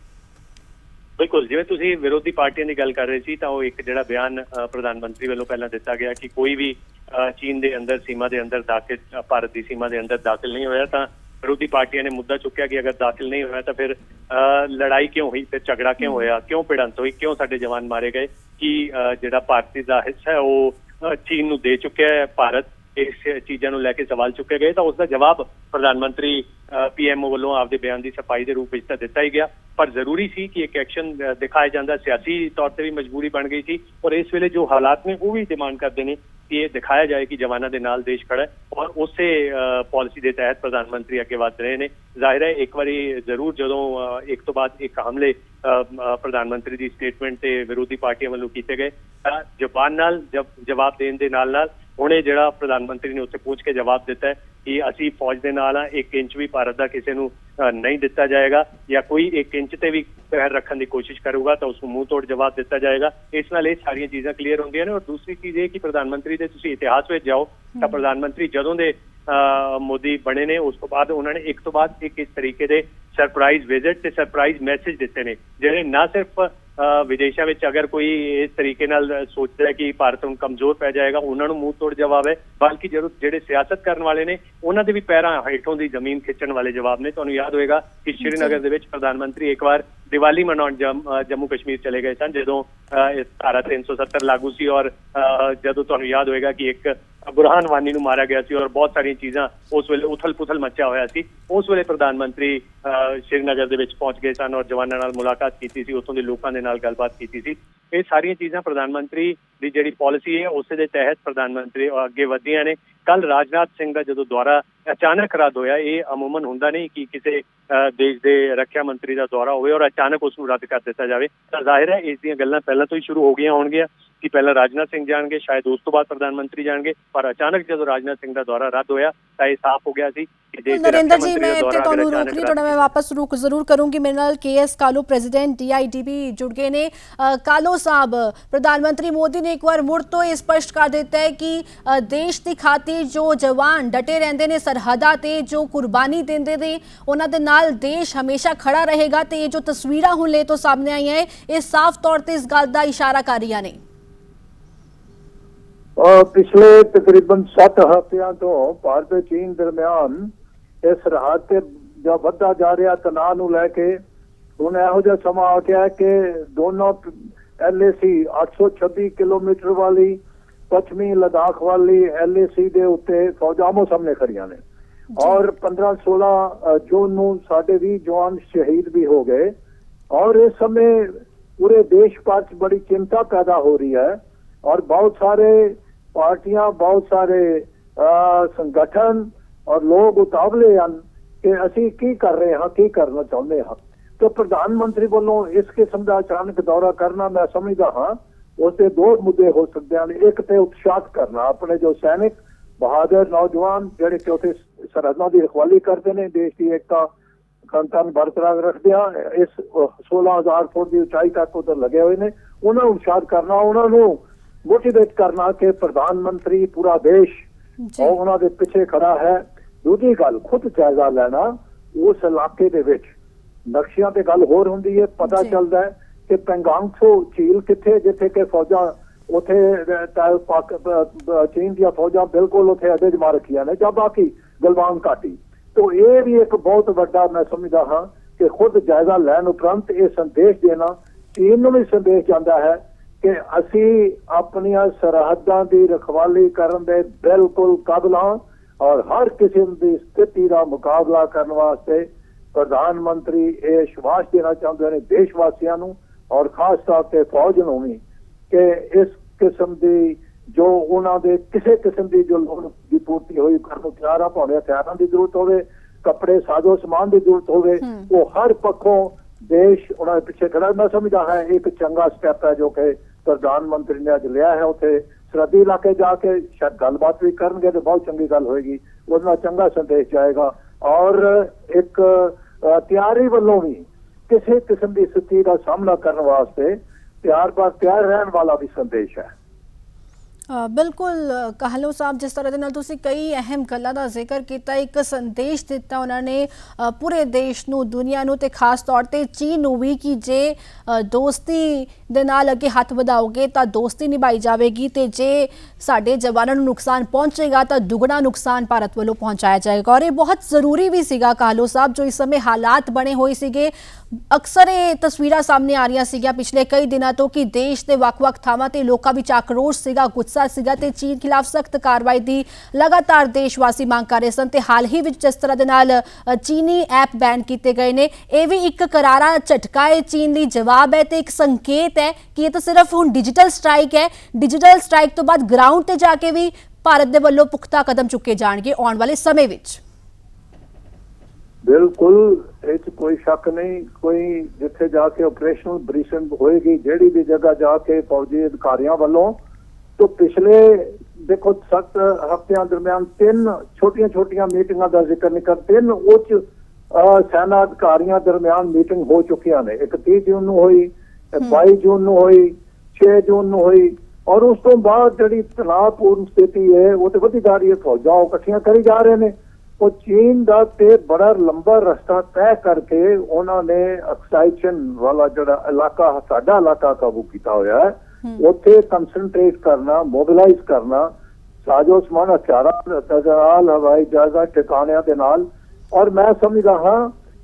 ਬਿਲਕੁਲ, ਜਿਵੇਂ ਤੁਸੀਂ ਵਿਰੋਧੀ ਪਾਰਟੀਆਂ ਦੀ ਗੱਲ ਕਰ ਰਹੇ ਸੀ ਤਾਂ ਉਹ ਇੱਕ ਜਿਹੜਾ ਬਿਆਨ ਪ੍ਰਧਾਨ ਮੰਤਰੀ ਵੱਲੋਂ ਪਹਿਲਾਂ ਦਿੱਤਾ ਗਿਆ ਕਿ ਕੋਈ ਵੀ ਚੀਨ ਦੇ ਅੰਦਰ ਸੀਮਾ ਦੇ ਅੰਦਰ ਦਾਖਲ, ਭਾਰਤ ਦੀ ਸੀਮਾ ਦੇ ਅੰਦਰ ਦਾਖਲ ਨਹੀਂ ਹੋਇਆ ਤਾਂ ਵਿਰੋਧੀ ਪਾਰਟੀਆਂ ਨੇ ਮੁੱਦਾ ਚੁੱਕਿਆ ਕਿ ਅਗਰ ਦਾਖਲ ਨਹੀਂ ਹੋਇਆ ਤਾਂ ਫਿਰ ਲੜਾਈ ਕਿਉਂ ਹੋਈ, ਫਿਰ ਝਗੜਾ ਕਿਉਂ ਹੋਇਆ, ਕਿਉਂ ਭਿੜੰਤ ਹੋਈ, ਕਿਉਂ ਸਾਡੇ ਜਵਾਨ ਮਾਰੇ ਗਏ, ਕਿ ਜਿਹੜਾ ਭਾਰਤੀ ਦਾ ਹਿੱਸਾ ਹੈ ਉਹ ਚੀਨ ਨੂੰ ਦੇ ਚੁੱਕਿਆ ਹੈ, ਭਾਰਤ ਇਸ ਚੀਜ਼ਾਂ ਨੂੰ ਲੈ ਕੇ ਸਵਾਲ ਚੁੱਕੇ ਗਏ ਤਾਂ ਉਸ ਦਾ ਜਵਾਬ ਪ੍ਰਧਾਨ ਮੰਤਰੀ ਪੀਐਮਓ ਵੱਲੋਂ ਆਪਦੇ ਬਿਆਨ ਦੀ ਸਫਾਈ ਦੇ ਰੂਪ ਵਿੱਚ ਤਾਂ ਦਿੱਤਾ ਹੀ ਗਿਆ, ਪਰ ਜ਼ਰੂਰੀ ਸੀ ਕਿ ਇੱਕ ਐਕਸ਼ਨ ਦਿਖਾਇਆ ਜਾਂਦਾ। ਸਿਆਸੀ ਤੌਰ ਤੇ ਵੀ ਮਜਬੂਰੀ ਬਣ ਗਈ ਸੀ ਔਰ ਇਸ ਵੇਲੇ ਜੋ ਹਾਲਾਤ ਨੇ ਉਹ ਵੀ ਡਿਮਾਂਡ ਕਰਦੇ ਨੇ ਕਿ ਇਹ ਦਿਖਾਇਆ ਜਾਏ ਕਿ ਜਵਾਨਾਂ ਦੇ ਨਾਲ ਦੇਸ਼ ਖੜਾ ਹੈ ਔਰ ਉਸੇ ਪਾਲਿਸੀ ਦੇ ਤਹਿਤ ਪ੍ਰਧਾਨ ਮੰਤਰੀ ਅੱਗੇ ਵਧ ਰਹੇ ਨੇ। ਜ਼ਾਹਿਰ ਹੈ ਇੱਕ ਵਾਰੀ ਜ਼ਰੂਰ ਜਦੋਂ ਇੱਕ ਤੋਂ ਬਾਅਦ ਇੱਕ ਹਮਲੇ ਪ੍ਰਧਾਨ ਮੰਤਰੀ ਦੀ ਸਟੇਟਮੈਂਟ ਤੇ ਵਿਰੋਧੀ ਪਾਰਟੀਆਂ ਵੱਲੋਂ ਕੀਤੇ ਗਏ ਤਾਂ ਜ਼ਬਾਨ ਨਾਲ ਜਵਾਬ ਦੇਣ ਦੇ ਨਾਲ ਹੁਣੇ ਜਿਹੜਾ ਪ੍ਰਧਾਨ ਮੰਤਰੀ ਨੇ ਉੱਥੇ ਪਹੁੰਚ ਕੇ ਜਵਾਬ ਦਿੱਤਾ ਹੈ ਕਿ ਅਸੀਂ ਫੌਜ ਦੇ ਨਾਲ ਆ, 1 ਇੰਚ ਵੀ ਭਾਰਤ ਦਾ ਕਿਸੇ ਨੂੰ ਨਹੀਂ ਦਿੱਤਾ ਜਾਏਗਾ ਜਾਂ ਕੋਈ 1 ਇੰਚ ਤੇ ਵੀ ਪੈਰ ਰੱਖਣ ਦੀ ਕੋਸ਼ਿਸ਼ ਕਰੂਗਾ ਤਾਂ ਉਸ ਨੂੰ ਮੂੰਹ ਤੋੜ ਜਵਾਬ ਦਿੱਤਾ ਜਾਏਗਾ। ਇਸ ਨਾਲ ਇਹ ਸਾਰੀਆਂ ਚੀਜ਼ਾਂ ਕਲੀਅਰ ਹੁੰਦੀਆਂ ਨੇ। ਔਰ ਦੂਸਰੀ ਚੀਜ਼ ਇਹ ਕਿ ਪ੍ਰਧਾਨ ਮੰਤਰੀ ਦੇ ਤੁਸੀਂ ਇਤਿਹਾਸ ਵਿੱਚ ਜਾਓ ਤਾਂ ਪ੍ਰਧਾਨ ਮੰਤਰੀ ਜਦੋਂ ਦੇ ਮੋਦੀ ਬਣੇ ਨੇ ਉਸ ਤੋਂ ਬਾਅਦ ਉਹਨਾਂ ਨੇ ਇੱਕ ਤੋਂ ਬਾਅਦ ਇੱਕ ਇਸ ਤਰੀਕੇ ਦੇ ਸਰਪ੍ਰਾਈਜ਼ ਵਿਜ਼ਿਟ ਤੇ ਸਰਪ੍ਰਾਈਜ਼ ਮੈਸੇਜ ਦਿੱਤੇ ਨੇ ਜਿਹੜੇ ਨਾ ਸਿਰਫ ਵਿਦੇਸ਼ਾਂ ਵਿੱਚ ਅਗਰ ਕੋਈ ਇਸ ਤਰੀਕੇ ਨਾਲ ਸੋਚਦਾ ਹੈ ਕਿ ਭਾਰਤ ਹੁਣ ਕਮਜ਼ੋਰ ਪੈ ਜਾਏਗਾ ਉਹਨਾਂ ਨੂੰ ਮੂੰਹ ਤੋੜ ਜਵਾਬ ਹੈ, ਬਲਕਿ ਜਦੋਂ ਜਿਹੜੇ ਸਿਆਸਤ ਕਰਨ ਵਾਲੇ ਨੇ ਉਹਨਾਂ ਦੇ ਵੀ ਪੈਰਾਂ ਹੇਠੋਂ ਦੀ ਜ਼ਮੀਨ ਖਿੱਚਣ ਵਾਲੇ ਜਵਾਬ ਨੇ। ਤੁਹਾਨੂੰ ਯਾਦ ਹੋਏਗਾ ਕਿ ਸ਼੍ਰੀਨਗਰ ਦੇ ਵਿੱਚ ਪ੍ਰਧਾਨ ਮੰਤਰੀ ਇੱਕ ਵਾਰ ਦੀਵਾਲੀ ਮਨਾਉਣ ਜੰਮੂ ਕਸ਼ਮੀਰ ਚਲੇ ਗਏ ਸਨ ਜਦੋਂ ਧਾਰਾ 370 ਲਾਗੂ ਸੀ ਔਰ ਜਦੋਂ ਤੁਹਾਨੂੰ ਯਾਦ ਹੋਏਗਾ ਕਿ ਇੱਕ ਬੁਰਹਾਨ ਵਾਨੀ ਨੂੰ ਮਾਰਿਆ ਗਿਆ ਸੀ ਔਰ ਬਹੁਤ ਸਾਰੀਆਂ ਚੀਜ਼ਾਂ ਉਸ ਵੇਲੇ ਉਥਲ ਪੁਥਲ ਮਚਿਆ ਹੋਇਆ ਸੀ। ਉਸ ਵੇਲੇ ਪ੍ਰਧਾਨ ਮੰਤਰੀ ਸ਼੍ਰੀਨਗਰ ਦੇ ਵਿੱਚ ਪਹੁੰਚ ਗਏ ਸਨ ਔਰ ਜਵਾਨਾਂ ਨਾਲ ਮੁਲਾਕਾਤ ਕੀਤੀ ਸੀ, ਉੱਥੋਂ ਦੇ ਲੋਕਾਂ ਦੇ ਨਾਲ ਗੱਲਬਾਤ ਕੀਤੀ ਸੀ। ਇਹ ਸਾਰੀਆਂ ਚੀਜ਼ਾਂ ਪ੍ਰਧਾਨ ਮੰਤਰੀ ਦੀ ਜਿਹੜੀ ਪਾਲਿਸੀ ਹੈ ਉਸੇ ਦੇ ਤਹਿਤ ਪ੍ਰਧਾਨ ਮੰਤਰੀ ਅੱਗੇ ਵਧੀਆਂ ਨੇ। ਕੱਲ ਰਾਜਨਾਥ ਸਿੰਘ ਦਾ ਜਦੋਂ ਦੌਰਾ ਅਚਾਨਕ ਰੱਦ ਹੋਇਆ, ਇਹ ਅਮੂਮਨ ਹੁੰਦਾ ਨਹੀਂ ਕਿ ਕਿਸੇ ਦੇਸ਼ ਦੇ ਰੱਖਿਆ ਮੰਤਰੀ ਦਾ ਦੌਰਾ ਹੋਵੇ ਔਰ ਅਚਾਨਕ ਉਸ ਨੂੰ ਰੱਦ ਕਰ ਦਿੱਤਾ ਜਾਵੇ ਤਾਂ ਜ਼ਾਹਿਰ ਹੈ ਇਸ ਦੀਆਂ ਗੱਲਾਂ ਪਹਿਲਾਂ ਤੋਂ ਹੀ ਸ਼ੁਰੂ ਹੋ ਗਈਆਂ ਹੋਣਗੀਆਂ ਕਿ ਪਹਿਲਾਂ ਰਾਜਨਾਥ ਸਿੰਘ ਜਾਣਗੇ, ਸ਼ਾਇਦ ਉਸ ਤੋਂ ਬਾਅਦ ਪ੍ਰਧਾਨ ਮੰਤਰੀ ਜਾਣਗੇ, ਪਰ ਅਚਾਨਕ ਜਦੋਂ ਰਾਜਨਾਥ ਸਿੰਘ ਦਾ ਦੌਰਾ ਰੱਦ ਹੋਇਆ ਤਾਂ ਇਹ ਸਾਫ਼ ਹੋ ਗਿਆ ਸੀ ਕਿ ਦੇਸ਼ ਦੇ ਨਰਿੰਦਰ ਜੀ ਮੈਂ ਇੱਥੇ ਤੁਹਾਨੂੰ ਰੋਕ ਲਈ, ਤੁਹਾਡਾ ਮੈਂ ਵਾਪਸ ਰੁਕ ਜ਼ਰੂਰ ਕਰੂੰਗੀ। ਮੇਰੇ ਨਾਲ KS ਕਾਲੂ ਪ੍ਰੈਜ਼ੀਡੈਂਟ DIDB ਜੁੜ ਗਏ ਨੇ। ਕਾਲੂ ਸਾਹਿਬ, ਪ੍ਰਧਾਨ ਮੰਤਰੀ ਮੋਦੀ ਨੇ ਇੱਕ ਵਾਰ ਮੁੜ ਤੋਂ ਇਹ ਸਪਸ਼ਟ ਕਰ ਦਿੱਤਾ ਹੈ ਕਿ ਦੇਸ਼ ਦੀ ਖਾਤਰ ਜੋ ਜਵਾਨ ਡਟੇ ਰਹਿੰਦੇ ਨੇ ਸਰਹੱਦਾਂ ਤੇ ਜੋ ਕੁਰਬਾਨੀ ਦਿੰਦੇ ਨੇ ਉਹਨਾਂ ਦੇ ਨਾਲ ਦੇਸ਼ ਹਮੇਸ਼ਾ ਖੜਾ ਰਹੇਗਾ ਤੇ ਇਹ ਜੋ ਤਸਵੀਰਾਂ ਹੁਣ ਲੈ ਤੋਂ ਸਾਹਮਣੇ ਆਈਆਂ ਹੈ ਇਹ ਸਾਫ਼ ਤੌਰ ਤੇ ਇਸ ਗੱਲ ਦਾ ਇਸ਼ਾਰਾ ਕਰ ਰਹੀਆਂ ਨੇ। पिछले तकरीबन 7 हफ्तियां तो भारत ਤੇ ਚੀਨ ਦਰਮਿਆਨ ਇਹ ਸਰਹੱਦ ਤੇ ਜੋ ਵੱਧਦਾ ਜਾ ਰਿਹਾ ਤਣਾਅ ਨੂੰ ਲੈ ਕੇ ਹੁਣ ਇਹੋ ਜਿਹਾ ਸਮਾਂ ਆ ਗਿਆ ਕਿ ਦੋਨੋਂ LAC 826 ਕਿਲੋਮੀਟਰ ਵਾਲੀ ਪੱਛਮੀ ਲਦਾਖ ਵਾਲੀ LAC ਦੇ ਉੱਤੇ ਫੌਜਾਂ ਆਮੋ ਸਾਹਮਣੇ ਖੜੀਆਂ ਨੇ ਔਰ 15-16 ਜੂਨ ਨੂੰ ਸਾਡੇ 20 ਜਵਾਨ ਸ਼ਹੀਦ ਵੀ ਹੋ ਗਏ और इस समय पूरे देश पर बड़ी चिंता पैदा हो रही है और बहुत सारे पार्टियां बहुत सारे संगठन और लोग उतावले हैं कि असी की कर रहे हैं की करना चाहते हैं। तो प्रधानमंत्री वालों इस किस्म का अचानक दौरा करना मैं समझदा हाँ उसके 2 मुद्दे हो सकते हैं। एक तो उत्साहित करना अपने जो सैनिक बहादुर नौजवान जिहड़े कि उत्थे सरहदां दी रखवाली करते हैं देश की एकता कंतन बरकरार रखते हैं इस 16,000 फुट की उचाई तक उधर लगे हुए ने उन्होंने उत्साहित करना उन्होंने मोटिवेट करना कि प्रधानमंत्री पूरा देश और उन्होंने पिछे खड़ा है। दूसरी गल खुद जायजा लेना उस इलाके दे विच नक्शियां ते गल होर हुंदी है पता चलता है कि पेंगोंग सो झील किथे जिथे कि फौजा उथे चीन दी फौजा बिल्कुल उथे अड्डे जमा रखियां ने जब बाकी गलवान घाटी तो ये भी एक बहुत बड़ा मैं समझदा हाँ कि खुद जायजा लैन उपरंत ये संदेश देना ਚੀਨ ਨੂੰ ਵੀ ਸੰਦੇਸ਼ ਜਾਂਦਾ ਹੈ ਕਿ ਅਸੀਂ ਆਪਣੀਆਂ ਸਰਹੱਦਾਂ ਦੀ ਰਖਵਾਲੀ ਕਰਨ ਦੇ ਬਿਲਕੁਲ ਕਾਬਿਲ ਹਾਂ ਔਰ ਹਰ ਕਿਸਮ ਦੀ ਸਥਿਤੀ ਦਾ ਮੁਕਾਬਲਾ ਕਰਨ ਵਾਸਤੇ ਪ੍ਰਧਾਨ ਮੰਤਰੀ ਇਹ ਵਿਸ਼ਵਾਸ ਦੇਣਾ ਚਾਹੁੰਦੇ ਨੇ ਦੇਸ਼ ਵਾਸੀਆਂ ਨੂੰ ਔਰ ਖਾਸ ਤੌਰ ਤੇ ਫੌਜ ਨੂੰ ਵੀ ਕਿ ਇਸ ਕਿਸਮ ਦੀ ਜੋ ਉਹਨਾਂ ਦੇ ਕਿਸੇ ਕਿਸਮ ਦੀ ਜੋ ਲੋੜ ਦੀ ਪੂਰਤੀ ਹੋਈ ਕਰਨ ਨੂੰ ਤਿਆਰ ਆ, ਭਾਵੇਂ ਹਥਿਆਰਾਂ ਦੀ ਜ਼ਰੂਰਤ ਹੋਵੇ, ਕੱਪੜੇ ਸਾਜ਼ੋ ਸਮਾਨ ਦੀ ਜ਼ਰੂਰਤ ਹੋਵੇ, ਉਹ ਹਰ ਪੱਖੋਂ ਦੇਸ਼ ਉਹਨਾਂ ਦੇ ਪਿੱਛੇ ਖੜਾ। ਮੈਂ ਸਮਝਦਾ ਹੈ ਇੱਕ ਚੰਗਾ ਸਟੈਪ ਹੈ ਜੋ ਕਿ ਪ੍ਰਧਾਨ ਮੰਤਰੀ ਨੇ ਅੱਜ ਲਿਆ ਹੈ। ਉੱਥੇ ਸਰਹੱਦੀ ਇਲਾਕੇ ਜਾ ਕੇ ਸ਼ਾਇਦ ਗੱਲਬਾਤ ਵੀ ਕਰਨਗੇ ਤੇ ਬਹੁਤ ਚੰਗੀ ਗੱਲ ਹੋਏਗੀ, ਉਹਦੇ ਨਾਲ ਚੰਗਾ ਸੰਦੇਸ਼ ਜਾਏਗਾ ਔਰ ਇੱਕ ਤਿਆਰੀ ਵੱਲੋਂ ਵੀ ਕਿਸੇ ਕਿਸਮ ਦੀ ਸਥਿਤੀ ਦਾ ਸਾਹਮਣਾ ਕਰਨ ਵਾਸਤੇ ਤਿਆਰ ਰਹਿਣ ਵਾਲਾ ਵੀ ਸੰਦੇਸ਼ ਹੈ। ਬਿਲਕੁਲ ਕਾਹਲੋਂ ਸਾਹਿਬ, ਜਿਸ ਤਰ੍ਹਾਂ ਦੇ ਨਾਲ ਤੁਸੀਂ ਕਈ ਅਹਿਮ ਗੱਲਾਂ ਦਾ ਜ਼ਿਕਰ ਕੀਤਾ, ਇੱਕ ਸੰਦੇਸ਼ ਦਿੱਤਾ ਉਹਨਾਂ ਨੇ ਪੂਰੇ ਦੇਸ਼ ਨੂੰ, ਦੁਨੀਆ ਨੂੰ ਤੇ ਖਾਸ ਤੌਰ ਤੇ ਚੀਨ ਨੂੰ ਵੀ ਕਿ ਜੇ ਦੋਸਤੀ ਦੇ ਨਾਲ ਅੱਗੇ ਹੱਥ ਵਧਾਓਗੇ ਤਾਂ ਦੋਸਤੀ ਨਿਭਾਈ ਜਾਵੇਗੀ ਤੇ ਜੇ ਸਾਡੇ ਜਵਾਨਾਂ ਨੂੰ ਨੁਕਸਾਨ ਪਹੁੰਚੇਗਾ ਤਾਂ ਦੁੱਗਣਾ ਨੁਕਸਾਨ ਭਾਰਤ ਵੱਲੋਂ ਪਹੁੰਚਾਇਆ ਜਾਏਗਾ। ਔਰ ਇਹ ਬਹੁਤ ਜ਼ਰੂਰੀ ਵੀ ਸੀਗਾ ਕਾਹਲੋਂ ਸਾਹਿਬ, ਜੋ ਇਸ ਸਮੇਂ ਹਾਲਾਤ ਬਣੇ ਹੋਏ ਸੀਗੇ। ਅਕਸਰ ਇਹ ਤਸਵੀਰਾਂ ਸਾਹਮਣੇ ਆ ਰਹੀਆਂ ਸੀਗੀਆਂ ਪਿਛਲੇ ਕਈ ਦਿਨਾਂ ਤੋਂ ਕਿ ਦੇਸ਼ ਦੇ ਵੱਖ-ਵੱਖ ਥਾਵਾਂ ਤੇ ਲੋਕਾਂ ਵਿੱਚ ਆਕਰੋਸ਼ ਸੀਗਾ, ਗੁੱਸਾ ਸੀਗਾ ਤੇ ਚੀਨ ਖਿਲਾਫ ਸਖਤ ਕਾਰਵਾਈ ਦੀ ਲਗਾਤਾਰ ਦੇਸ਼ ਵਾਸੀ ਮੰਗ ਕਰ ਰਹੇ ਸਨ ਤੇ ਹਾਲ ਹੀ ਵਿੱਚ ਜਿਸ ਤਰ੍ਹਾਂ ਦੇ ਨਾਲ ਚੀਨੀ ਐਪ ਬੈਨ ਕੀਤੇ ਗਏ ਨੇ, ਇਹ ਵੀ ਇੱਕ ਕਰਾਰਾ ਝਟਕਾ ਹੈ ਚੀਨ ਲਈ, ਜਵਾਬ ਹੈ ਤੇ ਇੱਕ ਸੰਕੇਤ ਹੈ ਕਿ ਇਹ ਤਾਂ ਸਿਰਫ ਹੁਣ ਡਿਜੀਟਲ ਸਟ੍ਰਾਈਕ ਹੈ। ਡਿਜੀਟਲ ਸਟ੍ਰਾਈਕ ਤੋਂ ਬਾਅਦ ਗਰਾਊਂਡ ਤੇ ਜਾ ਕੇ ਵੀ ਭਾਰਤ ਦੇ ਵੱਲੋਂ ਪੁਖਤਾ ਕਦਮ ਚੁੱਕੇ ਜਾਣਗੇ ਆਉਣ ਵਾਲੇ ਸਮੇਂ ਵਿੱਚ। ਬਿਲਕੁਲ, ਇਹ 'ਚ ਕੋਈ ਸ਼ੱਕ ਨਹੀਂ। ਕੋਈ ਜਿੱਥੇ ਜਾ ਕੇ ਆਪਰੇਸ਼ਨਲ ਬਰੀਫਿੰਗ ਹੋਏਗੀ, ਜਿਹੜੀ ਵੀ ਜਗ੍ਹਾ ਜਾ ਕੇ ਫੌਜੀ ਅਧਿਕਾਰੀਆਂ ਵੱਲੋਂ, तो पिछले देखो 7 हफ्तियां दरमियान 3 छोटियां मीटिंगां का जिक्र नहीं कर, 3 उच्च सेना अधिकारियों दरमियान मीटिंग हो चुकी ने। एक 30 जून ਨੂੰ ਹੋਈ, 22 जून ਨੂੰ ਹੋਈ, 6 जून ਨੂੰ ਹੋਈ और उस तो बाद ਜਿਹੜੀ ਤਣਾਅਪੂਰਨ ਸਥਿਤੀ ਹੈ ਉਹ ਤੇ ਵਧੀ ਜਾ ਰਹੀ ਹੈ। ਫੌਜਾਂ ਉਹ ਇਕੱਠੀਆਂ ਕਰੀ ਜਾ ਰਹੇ ਨੇ। ਉਹ ਚੀਨ ਦਾ ਤੇ ਬੜਾ ਲੰਬਾ ਰਸਤਾ ਤੈਅ ਕਰਕੇ ਉਹਨਾਂ ਨੇ ਐਕਸਾਈਸ਼ਨ ਵਾਲਾ ਜਿਹੜਾ ਇਲਾਕਾ ਸਾਡਾ ਇਲਾਕਾ ਕਾਬੂ ਕੀਤਾ ਹੋਇਆ ਹੈ, ਉੱਥੇ ਕੰਸਨਟ੍ਰੇਟ ਕਰਨਾ, ਮੋਬਿਲਾਈਜ਼ ਕਰਨਾ, ਸਾਜੋ ਸਮਾਨ, ਹਥਿਆਰਾਂ, ਤਜਾਲ, ਹਵਾਈ ਜਹਾਜ਼ਾਂ, ਟਿਕਾਣਿਆਂ ਦੇ ਨਾਲ। ਔਰ ਮੈਂ ਸਮਝਦਾ ਹਾਂ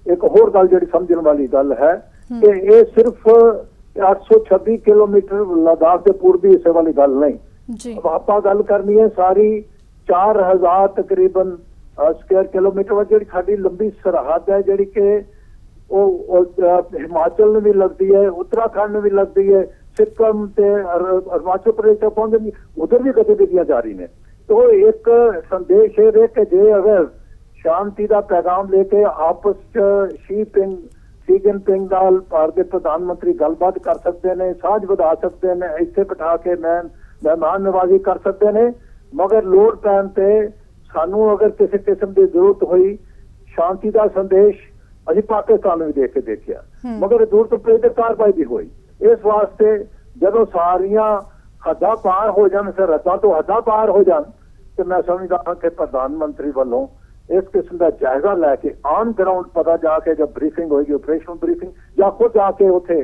ਇੱਕ ਹੋਰ ਗੱਲ ਜਿਹੜੀ ਸਮਝਣ ਵਾਲੀ ਗੱਲ ਹੈ ਕਿ ਇਹ ਸਿਰਫ 826 ਕਿਲੋਮੀਟਰ ਲਦਾਖ ਦੇ ਪੂਰਬੀ ਹਿੱਸੇ ਵਾਲੀ ਗੱਲ ਨਹੀਂ। ਆਪਾਂ ਗੱਲ ਕਰਨੀ ਹੈ ਸਾਰੀ 4000 ਤਕਰੀਬਨ ਸਕੁਅਰ ਕਿਲੋਮੀਟਰ ਜਿਹੜੀ ਸਾਡੀ ਲੰਬੀ ਸਰਹੱਦ ਹੈ, ਜਿਹੜੀ ਕਿ ਉਹ ਹਿਮਾਚਲ ਨੂੰ ਵੀ ਲੱਗਦੀ ਹੈ, ਉੱਤਰਾਖੰਡ ਨੂੰ ਵੀ ਲੱਗਦੀ ਹੈ, सिक्किम से अरुणाचल प्रदेश तक पहुंचे, उधर भी गतिविधियां जारी ने। तो एक संदेश है कि जे अगर शांति का पैगाम लेके आपस शी जिनपिंग नाल भारत के प्रधानमंत्री गलबात कर सकते हैं, साझ बढ़ा सकते हैं, इत्थे बिठा के मेहमान नवाजी कर सकते हैं, मगर लोड़ पैन ते सानू अगर किसी किस्म की जरूरत हुई शांति का संदेश अभी पाकिस्तान भी देख के देखिया, मगर जरूरत पई ते कार्रवाई भी हुई। इस वास्ते जदों सारियां हद्दां पार हो जान, सरहदां तो हद्दां पार हो जान, तो मैं समझदा हां कि प्रधानमंत्री वालों इस किस्म का जायजा लैके ऑन ग्राउंड पता जाके जब ब्रीफिंग होगी, ऑपरेशनल ब्रीफिंग या खुद जाके उत्थे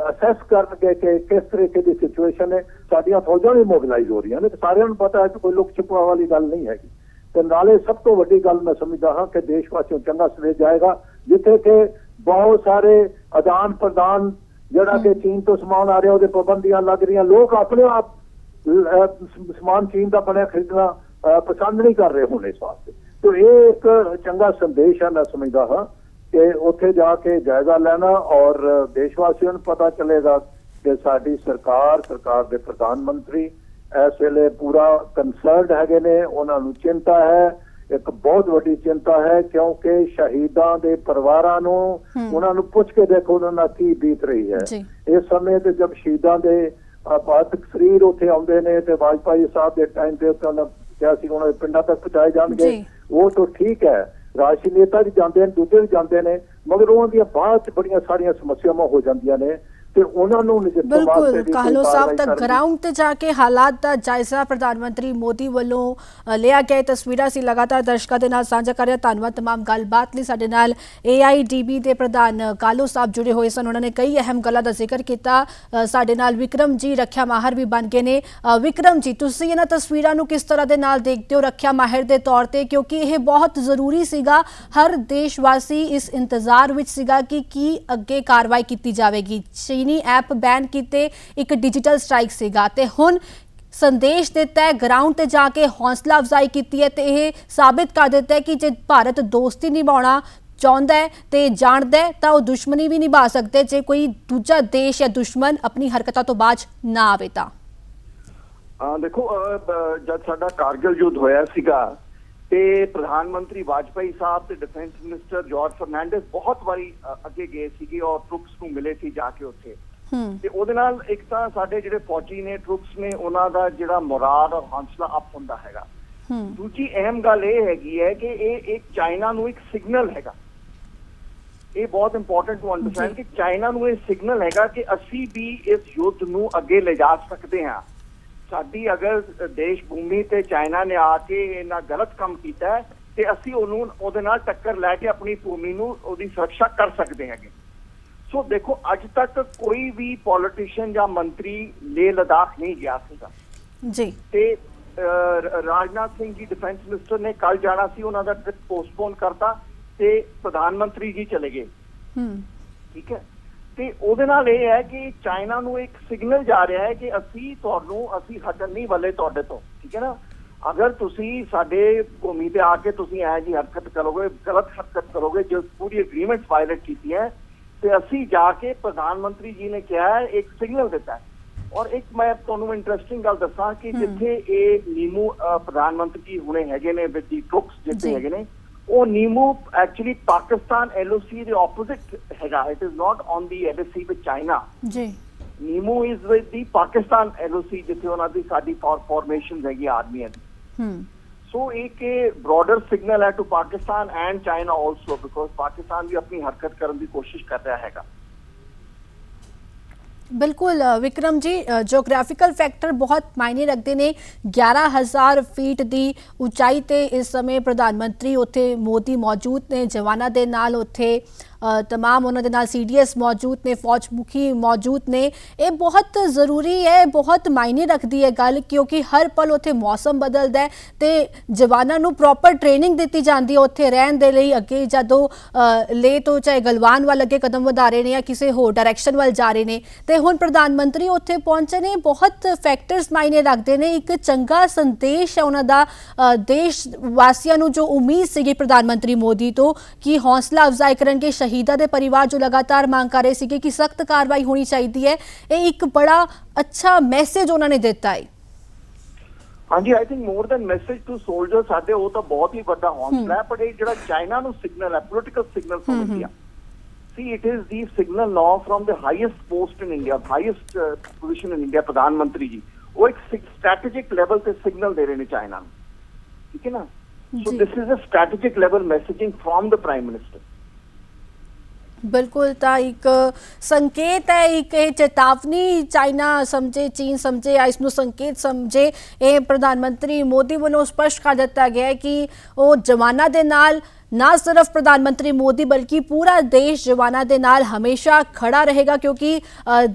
असैस करके कि किस तरीके की सिचुएशन है। साडियां फौजां भी मोबिलाइज हो रही ने, तो सारियां नूं पता है कि कोई लुक छुपा वाली गल नहीं हैगी। तो नाले सब तो वड्डी गल मैं समझदा हां कि देशवासियों चंगा संदेश जाएगा, जिथे कि बहुत सारे आदान प्रदान ਜਿਹੜਾ ਕਿ ਚੀਨ ਤੋਂ ਸਮਾਨ ਆ ਰਿਹਾ ਉਹਦੇ ਪਾਬੰਦੀਆਂ ਲੱਗ ਰਹੀਆਂ, ਲੋਕ ਆਪਣੇ ਆਪ ਸਮਾਨ ਚੀਨ ਦਾ ਬਣਿਆ ਖਰੀਦਣਾ ਪਸੰਦ ਨਹੀਂ ਕਰ ਰਹੇ ਹੁਣ ਇਸ ਵਾਸਤੇ। तो ਇਹ ਇੱਕ ਚੰਗਾ ਸੰਦੇਸ਼ ਹੈ। ਮੈਂ ਸਮਝਦਾ ਹਾਂ ਕਿ ਉੱਥੇ ਜਾ ਕੇ ਜਾਇਜ਼ਾ ਲੈਣਾ ਔਰ ਦੇਸ਼ ਵਾਸੀਆਂ ਨੂੰ ਪਤਾ ਚੱਲੇਗਾ ਕਿ ਸਾਡੀ ਸਰਕਾਰ ਦੇ ਪ੍ਰਧਾਨ ਮੰਤਰੀ ਇਸ ਵੇਲੇ ਪੂਰਾ ਕੰਸਰਨਡ ਹੈਗੇ ਨੇ, ਉਹਨਾਂ ਨੂੰ ਚਿੰਤਾ ਹੈ, ਇੱਕ ਬਹੁਤ ਵੱਡੀ ਚਿੰਤਾ ਹੈ, ਕਿਉਂਕਿ ਸ਼ਹੀਦਾਂ ਦੇ ਪਰਿਵਾਰਾਂ ਨੂੰ ਉਹਨਾਂ ਨੂੰ ਪੁੱਛ ਕੇ ਦੇਖੋ ਉਹਨਾਂ ਨਾਲ ਕੀ ਬੀਤ ਰਹੀ ਹੈ ਇਸ ਸਮੇਂ ਤੇ। ਜਦ ਸ਼ਹੀਦਾਂ ਦੇ ਬਾਦਕ ਸਰੀਰ ਉੱਥੇ ਆਉਂਦੇ ਨੇ ਤੇ ਵਾਜਪਾਈ ਸਾਹਿਬ ਦੇ ਟਾਈਮ ਤੇ ਉਹਨਾਂ ਕਿਹਾ ਸੀ ਉਹਨਾਂ ਦੇ ਪਿੰਡਾਂ ਤੱਕ ਪਹੁੰਚਾਏ ਜਾਣਗੇ, ਉਹ ਤਾਂ ਠੀਕ ਹੈ, ਰਾਸ਼ਟਰੀ ਨੇਤਾ ਵੀ ਜਾਂਦੇ ਨੇ, ਦੂਜੇ ਵੀ ਜਾਂਦੇ ਨੇ, ਮਗਰ ਉਹਨਾਂ ਦੀਆਂ ਬਾਅਦ ਚ ਬੜੀਆਂ ਸਾਰੀਆਂ ਸਮੱਸਿਆਵਾਂ ਹੋ ਜਾਂਦੀਆਂ ਨੇ। बिल्कुल काहलो साहब तक ग्राउंड ते जाके हालात का जायजा प्रधानमंत्री मोदी वालों लिया गया। तस्वीरां सी लगातार दर्शकों के नाल साझा कर रहे। धन्यवाद तमाम गलबात लई। साडे नाल AIDB के प्रधान काहलो साहब जुड़े हुए सन, उन्होंने कई अहम गल्लां दा जिक्र किया। साडे नाल विक्रम जी रखिया माहिर भी बन गए ने। विक्रम जी, तुसीं इन्हां तस्वीरां नूं किस तरह दे नाल देखते हो रखिया माहिर के तौर पर, क्योंकि यह बहुत जरूरी सीगा, हर देशवासी इस इंतजार विच सीगा कि की अगे कार्रवाई की जाएगी। चीन ਚੀਨੀ ਐਪ ਬੈਨ ਕੀਤੇ, ਇੱਕ ਡਿਜੀਟਲ ਸਟ੍ਰਾਈਕ ਸੀਗਾ ਤੇ ਹੁਣ ਸੰਦੇਸ਼ ਦਿੱਤਾ ਹੈ, ਗਰਾਊਂਡ ਤੇ ਜਾ ਕੇ ਹੌਸਲਾ ਅਫਜ਼ਾਈ ਕੀਤੀ ਹੈ ਤੇ ਇਹ ਸਾਬਿਤ ਕਰ ਦਿੱਤਾ ਹੈ ਕਿ ਜੇ ਭਾਰਤ ਦੋਸਤੀ ਨਿਭਾਉਣਾ ਚਾਹੁੰਦਾ ਹੈ ਤੇ ਜਾਣਦਾ ਹੈ ਤਾਂ ਉਹ ਦੁਸ਼ਮਣੀ ਵੀ ਨਿਭਾ ਸਕਦੇ ਜੇ ਕੋਈ ਦੂਜਾ ਦੇਸ਼ ਜਾਂ ਦੁਸ਼ਮਣ ਆਪਣੀ ਹਰਕਤਾਂ ਤੋਂ ਬਾਜ ਨਾ ਆਵੇ ਤਾਂ। ਦੇਖੋ ਜਦ ਸਾਡਾ ਕਾਰਗਿਲ ਯੁੱਧ ਹੋਇਆ ਸੀਗਾ ਤੇ ਪ੍ਰਧਾਨ ਮੰਤਰੀ ਵਾਜਪਾਈ ਸਾਹਿਬ ਤੇ ਡਿਫੈਂਸ ਮਿਨਿਸਟਰ ਜਾਰਜ ਫਰਨਾਂਡਸ ਬਹੁਤ ਵਾਰੀ ਅੱਗੇ ਗਏ ਸੀਗੇ ਔਰ ਟਰੂਪਸ ਨੂੰ ਮਿਲੇ ਸੀ ਜਾ ਕੇ ਉੱਥੇ ਤੇ ਉਹਦੇ ਨਾਲ ਇੱਕ ਤਾਂ ਸਾਡੇ ਜਿਹੜੇ ਫੌਜੀ ਨੇ ਟਰੂਪਸ ਨੇ ਉਹਨਾਂ ਦਾ ਜਿਹੜਾ ਮੁਰਾਦ ਔਰ ਹੌਸਲਾ ਅਪ ਹੁੰਦਾ ਹੈਗਾ। ਦੂਜੀ ਅਹਿਮ ਗੱਲ ਇਹ ਹੈਗੀ ਹੈ ਕਿ ਇਹ ਇੱਕ ਚਾਈਨਾ ਨੂੰ ਇੱਕ ਸਿਗਨਲ ਹੈਗਾ, ਇਹ ਬਹੁਤ ਇੰਪੋਰਟੈਂਟ ਟੂ ਅੰਡਰਸਟੈਂਡ ਕਿ ਚਾਈਨਾ ਨੂੰ ਇਹ ਸਿਗਨਲ ਹੈਗਾ ਕਿ ਅਸੀਂ ਵੀ ਇਸ ਯੁੱਧ ਨੂੰ ਅੱਗੇ ਲਿਜਾ ਸਕਦੇ ਹਾਂ। ਸਾਡੀ ਅਗਰ ਦੇਸ਼ ਭੂਮੀ ਤੇ ਚਾਈਨਾ ਨੇ ਆ ਕੇ ਇਹਨਾਂ ਗਲਤ ਕੰਮ ਕੀਤਾ ਤੇ ਅਸੀਂ ਉਹਨੂੰ ਉਹਦੇ ਨਾਲ ਟੱਕਰ ਲੈ ਕੇ ਆਪਣੀ ਭੂਮੀ ਨੂੰ ਉਹਦੀ ਸੁਰੱਖਿਆ ਕਰ ਸਕਦੇ ਹੈਗੇ। ਸੋ ਦੇਖੋ ਅੱਜ ਤੱਕ ਕੋਈ ਵੀ ਪੋਲੀਟੀਸ਼ੀਅਨ ਜਾਂ ਮੰਤਰੀ ਲੇਹ ਲਦਾਖ ਨਹੀਂ ਗਿਆ ਸੀਗਾ ਜੀ ਤੇ ਰਾਜਨਾਥ ਸਿੰਘ ਜੀ ਡਿਫੈਂਸ ਮਿਨਿਸਟਰ ਨੇ ਕੱਲ ਜਾਣਾ ਸੀ, ਉਹਨਾਂ ਦਾ ਟ੍ਰਿਪ ਪੋਸਟਪੋਨ ਕਰਤਾ ਤੇ ਪ੍ਰਧਾਨ ਮੰਤਰੀ ਜੀ ਚਲੇ ਗਏ। ਠੀਕ ਹੈ, ਤੇ ਉਹਦੇ ਨਾਲ ਇਹ ਹੈ ਕਿ ਚਾਈਨਾ ਨੂੰ ਇੱਕ ਸਿਗਨਲ ਜਾ ਰਿਹਾ ਹੈ ਕਿ ਅਸੀਂ ਹਟਣ ਨਹੀਂ ਵਾਲੇ ਤੁਹਾਡੇ ਤੋਂ। ਠੀਕ ਹੈ ਨਾ, ਅਗਰ ਤੁਸੀਂ ਸਾਡੇ ਭੂਮੀ ਤੇ ਆ ਕੇ ਤੁਸੀਂ ਇਹ ਜੀ ਹਰਕਤ ਕਰੋਗੇ, ਗਲਤ ਹਰਕਤ ਕਰੋਗੇ, ਜੋ ਪੂਰੀ ਐਗਰੀਮੈਂਟ ਵਾਇਲੇਟ ਕੀਤੀ ਹੈ ਤੇ ਅਸੀਂ ਜਾ ਕੇ ਪ੍ਰਧਾਨ ਮੰਤਰੀ ਜੀ ਨੇ ਕਿਹਾ ਹੈ ਇੱਕ ਸਿਗਨਲ ਦਿੱਤਾ ਹੈ। ਔਰ ਇੱਕ ਮੈਂ ਤੁਹਾਨੂੰ ਇੰਟਰਸਟਿੰਗ ਗੱਲ ਦੱਸਾਂ ਕਿ ਜਿੱਥੇ ਇਹ ਨੀਮੂ ਪ੍ਰਧਾਨ ਮੰਤਰੀ ਜੀ ਹੁਣੇ ਹੈਗੇ ਨੇ ਵਿਦ ਦੀ ਟਰੂਪਸ ਜਿੱਥੇ ਹੈਗੇ ਨੇ, ਉਹ ਨੀਮੂ ਐਕਚੁਅਲੀ ਪਾਕਿਸਤਾਨ LOC ਦੇ ਆਪੋਜ਼ਿਟ ਹੈਗਾ। It is not on the LOC with China ji. Nimu is with the Pakistan LOC ਜਿੱਥੇ ਉਹਨਾਂ ਦੀ ਸਾਡੀ ਫਾਰਮੇਸ਼ਨ ਹੈਗੀ ਆਰਮੀਆਂ ਦੀ। ਸੋ ਇੱਕ ਬ੍ਰੌਡਰ ਸਿਗਨਲ ਹੈ to Pakistan and China also, because Pakistan ਵੀ ਆਪਣੀ ਹਰਕਤ ਕਰਨ ਦੀ ਕੋਸ਼ਿਸ਼ ਕਰ ਰਿਹਾ ਹੈਗਾ। बिल्कुल विक्रम जी, जोग्राफिकल फैक्टर बहुत मायने रखते ने। 11,000 फीट की उचाई ते इस समय प्रधानमंत्री उत्थे मोदी मौजूद ने, जवाना दे नाल उत्थे तमाम उन्होंने नाल CDS मौजूद ने, फौज मुखी मौजूद ने। ये बहुत ज़रूरी है, बहुत मायने रखती है गल, क्योंकि हर पल उत्थे मौसम बदलता है तो जवानों नूं प्रॉपर ट्रेनिंग दी जाती है उत्थे रहन दे लई। अगे जदों ले तो चाहे गलवान वाल अगे कदम वधा रहे हैं या किसी होर डायरैक्शन वाल जा रहे हैं तो हुण प्रधानमंत्री उत्थे पहुंचे ने। बहुत फैक्टर्स मायने रखते हैं। एक चंगा संदेश है उन्हां दा देश वासियां नूं, जो उम्मीद सीगी प्रधानमंत्री मोदी तो कि हौसला अफजाई करनगे। शहीदा दे परिवार जो लगातार मांग कर रहे थे कि सख्त कार्रवाई होनी चाहिए है, ये एक बड़ा अच्छा मैसेज उन्होंने दिता है। हाँ जी, I think more than message to soldier साडे वो तो बहुत ही बड़ा हौसला है, पर ये जो चाइना नु सिग्नल है, political signal from India. See it is the signal now from the highest post in India, highest position in India, प्रधानमंत्री जी वो एक स्ट्रैटेजिक लेवल पे सिग्नल दे रहे हैं चाइना में। ठीक है ना, so this is a strategic level messaging from the prime minister. बिल्कुल, तो एक संकेत है, एक चेतावनी चाइना समझे, चीन समझे या इसनों संकेत समझे। ये प्रधानमंत्री मोदी वालों स्पष्ट कर दिता गया है कि वो जवाना दे नाल ना सिर्फ प्रधानमंत्री मोदी बल्कि पूरा देश जवाना दे नाल हमेशा खड़ा रहेगा, क्योंकि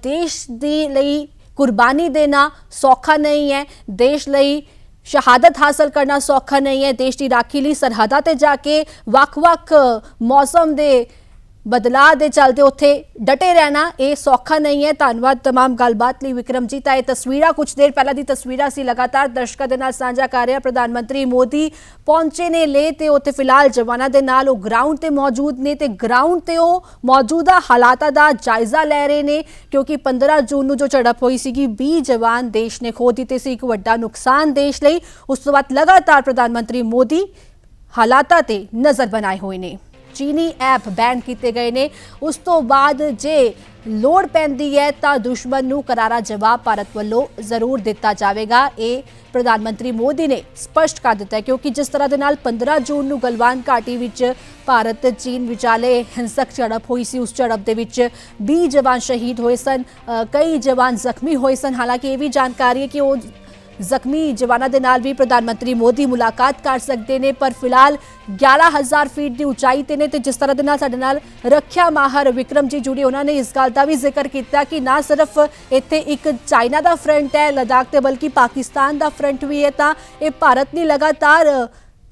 देश दी लई कुर्बानी देना सौखा नहीं है, देश लई शहादत हासिल करना सौखा नहीं है। देश की राखी लई सरहदां ते जाके वख-वख मौसम दे बदलाव के चलते उत्थे डटे रहना ये सौखा नहीं है। धन्यवाद तमाम गलबात लई विक्रम जी। तो ये तस्वीरां कुछ देर पहला दी तस्वीरां सी लगातार दर्शकों के नाल साझा कर रहे हैं। प्रधानमंत्री मोदी पहुंचे ने ले ते उत्थे फिलहाल जवाना दे नाल वो ग्राउंड ते मौजूद ने ते ग्राउंड ते वो मौजूदा हालातां दा जायजा लै रहे ने, क्योंकि 15 जून नूं जो झड़प हुई सी 20 जवान देश ने खो दिते सी, एक वड्डा नुकसान देश लई। उस तो बाद लगातार प्रधानमंत्री मोदी हालातां ते नज़र बनाए हुए ने। चीनी ऐप बैन किए गए ने, उस तो बाद जे लोड़ पैंदी है तो दुश्मन नूं करारा जवाब भारत वालों जरूर दिता जाएगा। ये प्रधानमंत्री मोदी ने स्पष्ट कर दिता है, क्योंकि जिस तरह दे नाल 15 जून नूं गलवान घाटी विच भारत चीन विचाले हिंसक झड़प हुई सी, उस झड़प दे विच 20 जवान शहीद होए सन, कई जवान जख्मी होए सन। हालांकि ये भी जानकारी है कि वो जख्मी जवाना दे नाल भी प्रधानमंत्री मोदी मुलाकात कर सकते हैं, पर फिलहाल 11,000 फीट की उचाई ते ने। ते जिस तरह दे नाल साडे नाल रखिया माहर विक्रम जी जुड़े, उन्होंने इस गल का भी जिक्र किया कि ना सिर्फ इत्थे एक चाइना का फ्रंट है लद्दाख ते, बल्कि पाकिस्तान का फ्रंट भी है। तो ये भारत ने लगातार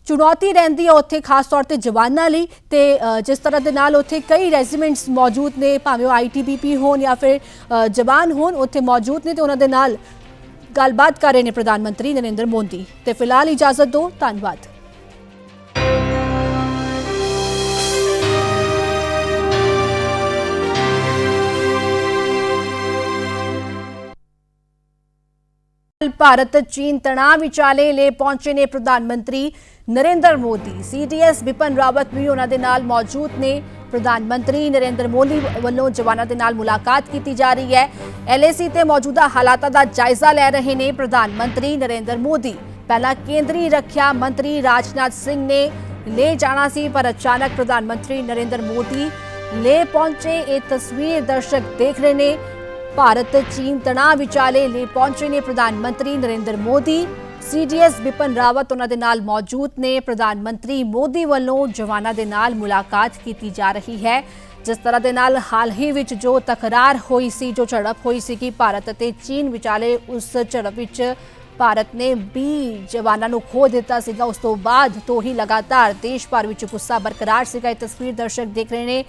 ਚੁਣੌਤੀ ਰਹਿੰਦੀ ਹੈ ਉੱਥੇ ਖਾਸ ਤੌਰ ਤੇ ਜਵਾਨਾਂ ਲਈ ਤੇ ਜਿਸ ਤਰ੍ਹਾਂ ਦੇ ਨਾਲ ਉੱਥੇ ਕਈ ਰੈਜੀਮੈਂਟਸ ਮੌਜੂਦ ਨੇ ਭਾਵੇਂ ਉਹ ਆਈਟੀਬੀਪੀ ਹੋਣ ਜਾਂ ਫਿਰ ਜਵਾਨ ਹੋਣ ਉੱਥੇ ਮੌਜੂਦ ਨੇ ਤੇ ਉਹਨਾਂ ਦੇ ਨਾਲ ਗੱਲਬਾਤ ਕਰ ਰਹੇ ਨੇ ਪ੍ਰਧਾਨ ਮੰਤਰੀ ਨਰਿੰਦਰ ਮੋਦੀ। ਤੇ ਫਿਲਹਾਲ ਇਜਾਜ਼ਤ ਦਿਓ, ਧੰਨਵਾਦ। ਭਾਰਤ ਚੀਨ ਤਣਾਅ ਵਿਚਾਲੇ ਲੇ ਪਹੁੰਚੇ ਨੇ ਪ੍ਰਧਾਨ ਮੰਤਰੀ ਨਰਿੰਦਰ ਮੋਦੀ। ਸੀਡੀਐਸ ਬਿਪਨ ਰਾਵਤ ਵੀ ਉਹਨਾਂ ਦੇ ਨਾਲ ਮੌਜੂਦ ਨੇ। ਪ੍ਰਧਾਨ ਮੰਤਰੀ ਨਰਿੰਦਰ ਮੋਦੀ ਵੱਲੋਂ ਜਵਾਨਾਂ ਦੇ ਨਾਲ ਮੁਲਾਕਾਤ ਕੀਤੀ ਜਾ ਰਹੀ ਹੈ। ਐਲਏਸੀ ਤੇ ਮੌਜੂਦਾ ਹਾਲਾਤਾਂ ਦਾ ਜਾਇਜ਼ਾ ਲੈ ਰਹੇ ਨੇ ਪ੍ਰਧਾਨ ਮੰਤਰੀ ਨਰਿੰਦਰ ਮੋਦੀ। ਪਹਿਲਾਂ ਕੇਂਦਰੀ ਰੱਖਿਆ ਮੰਤਰੀ ਰਾਜਨਾਥ ਸਿੰਘ ਨੇ ਲੇ ਜਾਣਾ ਸੀ, ਪਰ ਅਚਾਨਕ ਪ੍ਰਧਾਨ ਮੰਤਰੀ ਨਰਿੰਦਰ ਮੋਦੀ ਲੇ ਪਹੁੰਚੇ। ਇਹ ਤਸਵੀਰ ਦਰਸ਼ਕ ਦੇਖ ਰਹੇ ਨੇ। ਭਾਰਤ ਚੀਨ ਤਣਾਅ ਵਿਚਾਲੇ ਲੇ ਪਹੁੰਚੇ ਨੇ ਪ੍ਰਧਾਨ ਮੰਤਰੀ ਨਰਿੰਦਰ ਮੋਦੀ। ਸੀਡੀਐਸ ਬਿਪਨ ਰਾਵਤ ਉਹਨਾਂ ਦੇ ਨਾਲ ਮੌਜੂਦ ਨੇ। ਪ੍ਰਧਾਨ ਮੰਤਰੀ ਮੋਦੀ ਵੱਲੋਂ ਜਵਾਨਾਂ ਦੇ ਨਾਲ ਮੁਲਾਕਾਤ ਕੀਤੀ ਜਾ ਰਹੀ ਹੈ। ਜਿਸ ਤਰ੍ਹਾਂ ਦੇ ਨਾਲ ਹਾਲ ਹੀ ਵਿੱਚ ਜੋ ਤਕਰਾਰ ਹੋਈ ਸੀ, ਜੋ ਝੜਪ ਹੋਈ ਸੀ ਕਿ ਭਾਰਤ ਅਤੇ ਚੀਨ ਵਿਚਾਲੇ, ਉਸ ਝੜਪ ਵਿੱਚ ਭਾਰਤ ਨੇ 20 ਜਵਾਨਾਂ ਨੂੰ ਖੋ ਦਿੱਤਾ ਸੀਗਾ। ਉਸ ਤੋਂ ਬਾਅਦ ਤੋਂ ਹੀ ਲਗਾਤਾਰ ਦੇਸ਼ ਭਰ ਵਿੱਚ ਗੁੱਸਾ ਬਰਕਰਾਰ ਸੀਗਾ। ਇਹ ਤਸਵੀਰ ਦਰਸ਼ਕ ਦੇਖ ਰਹੇ ਨੇ।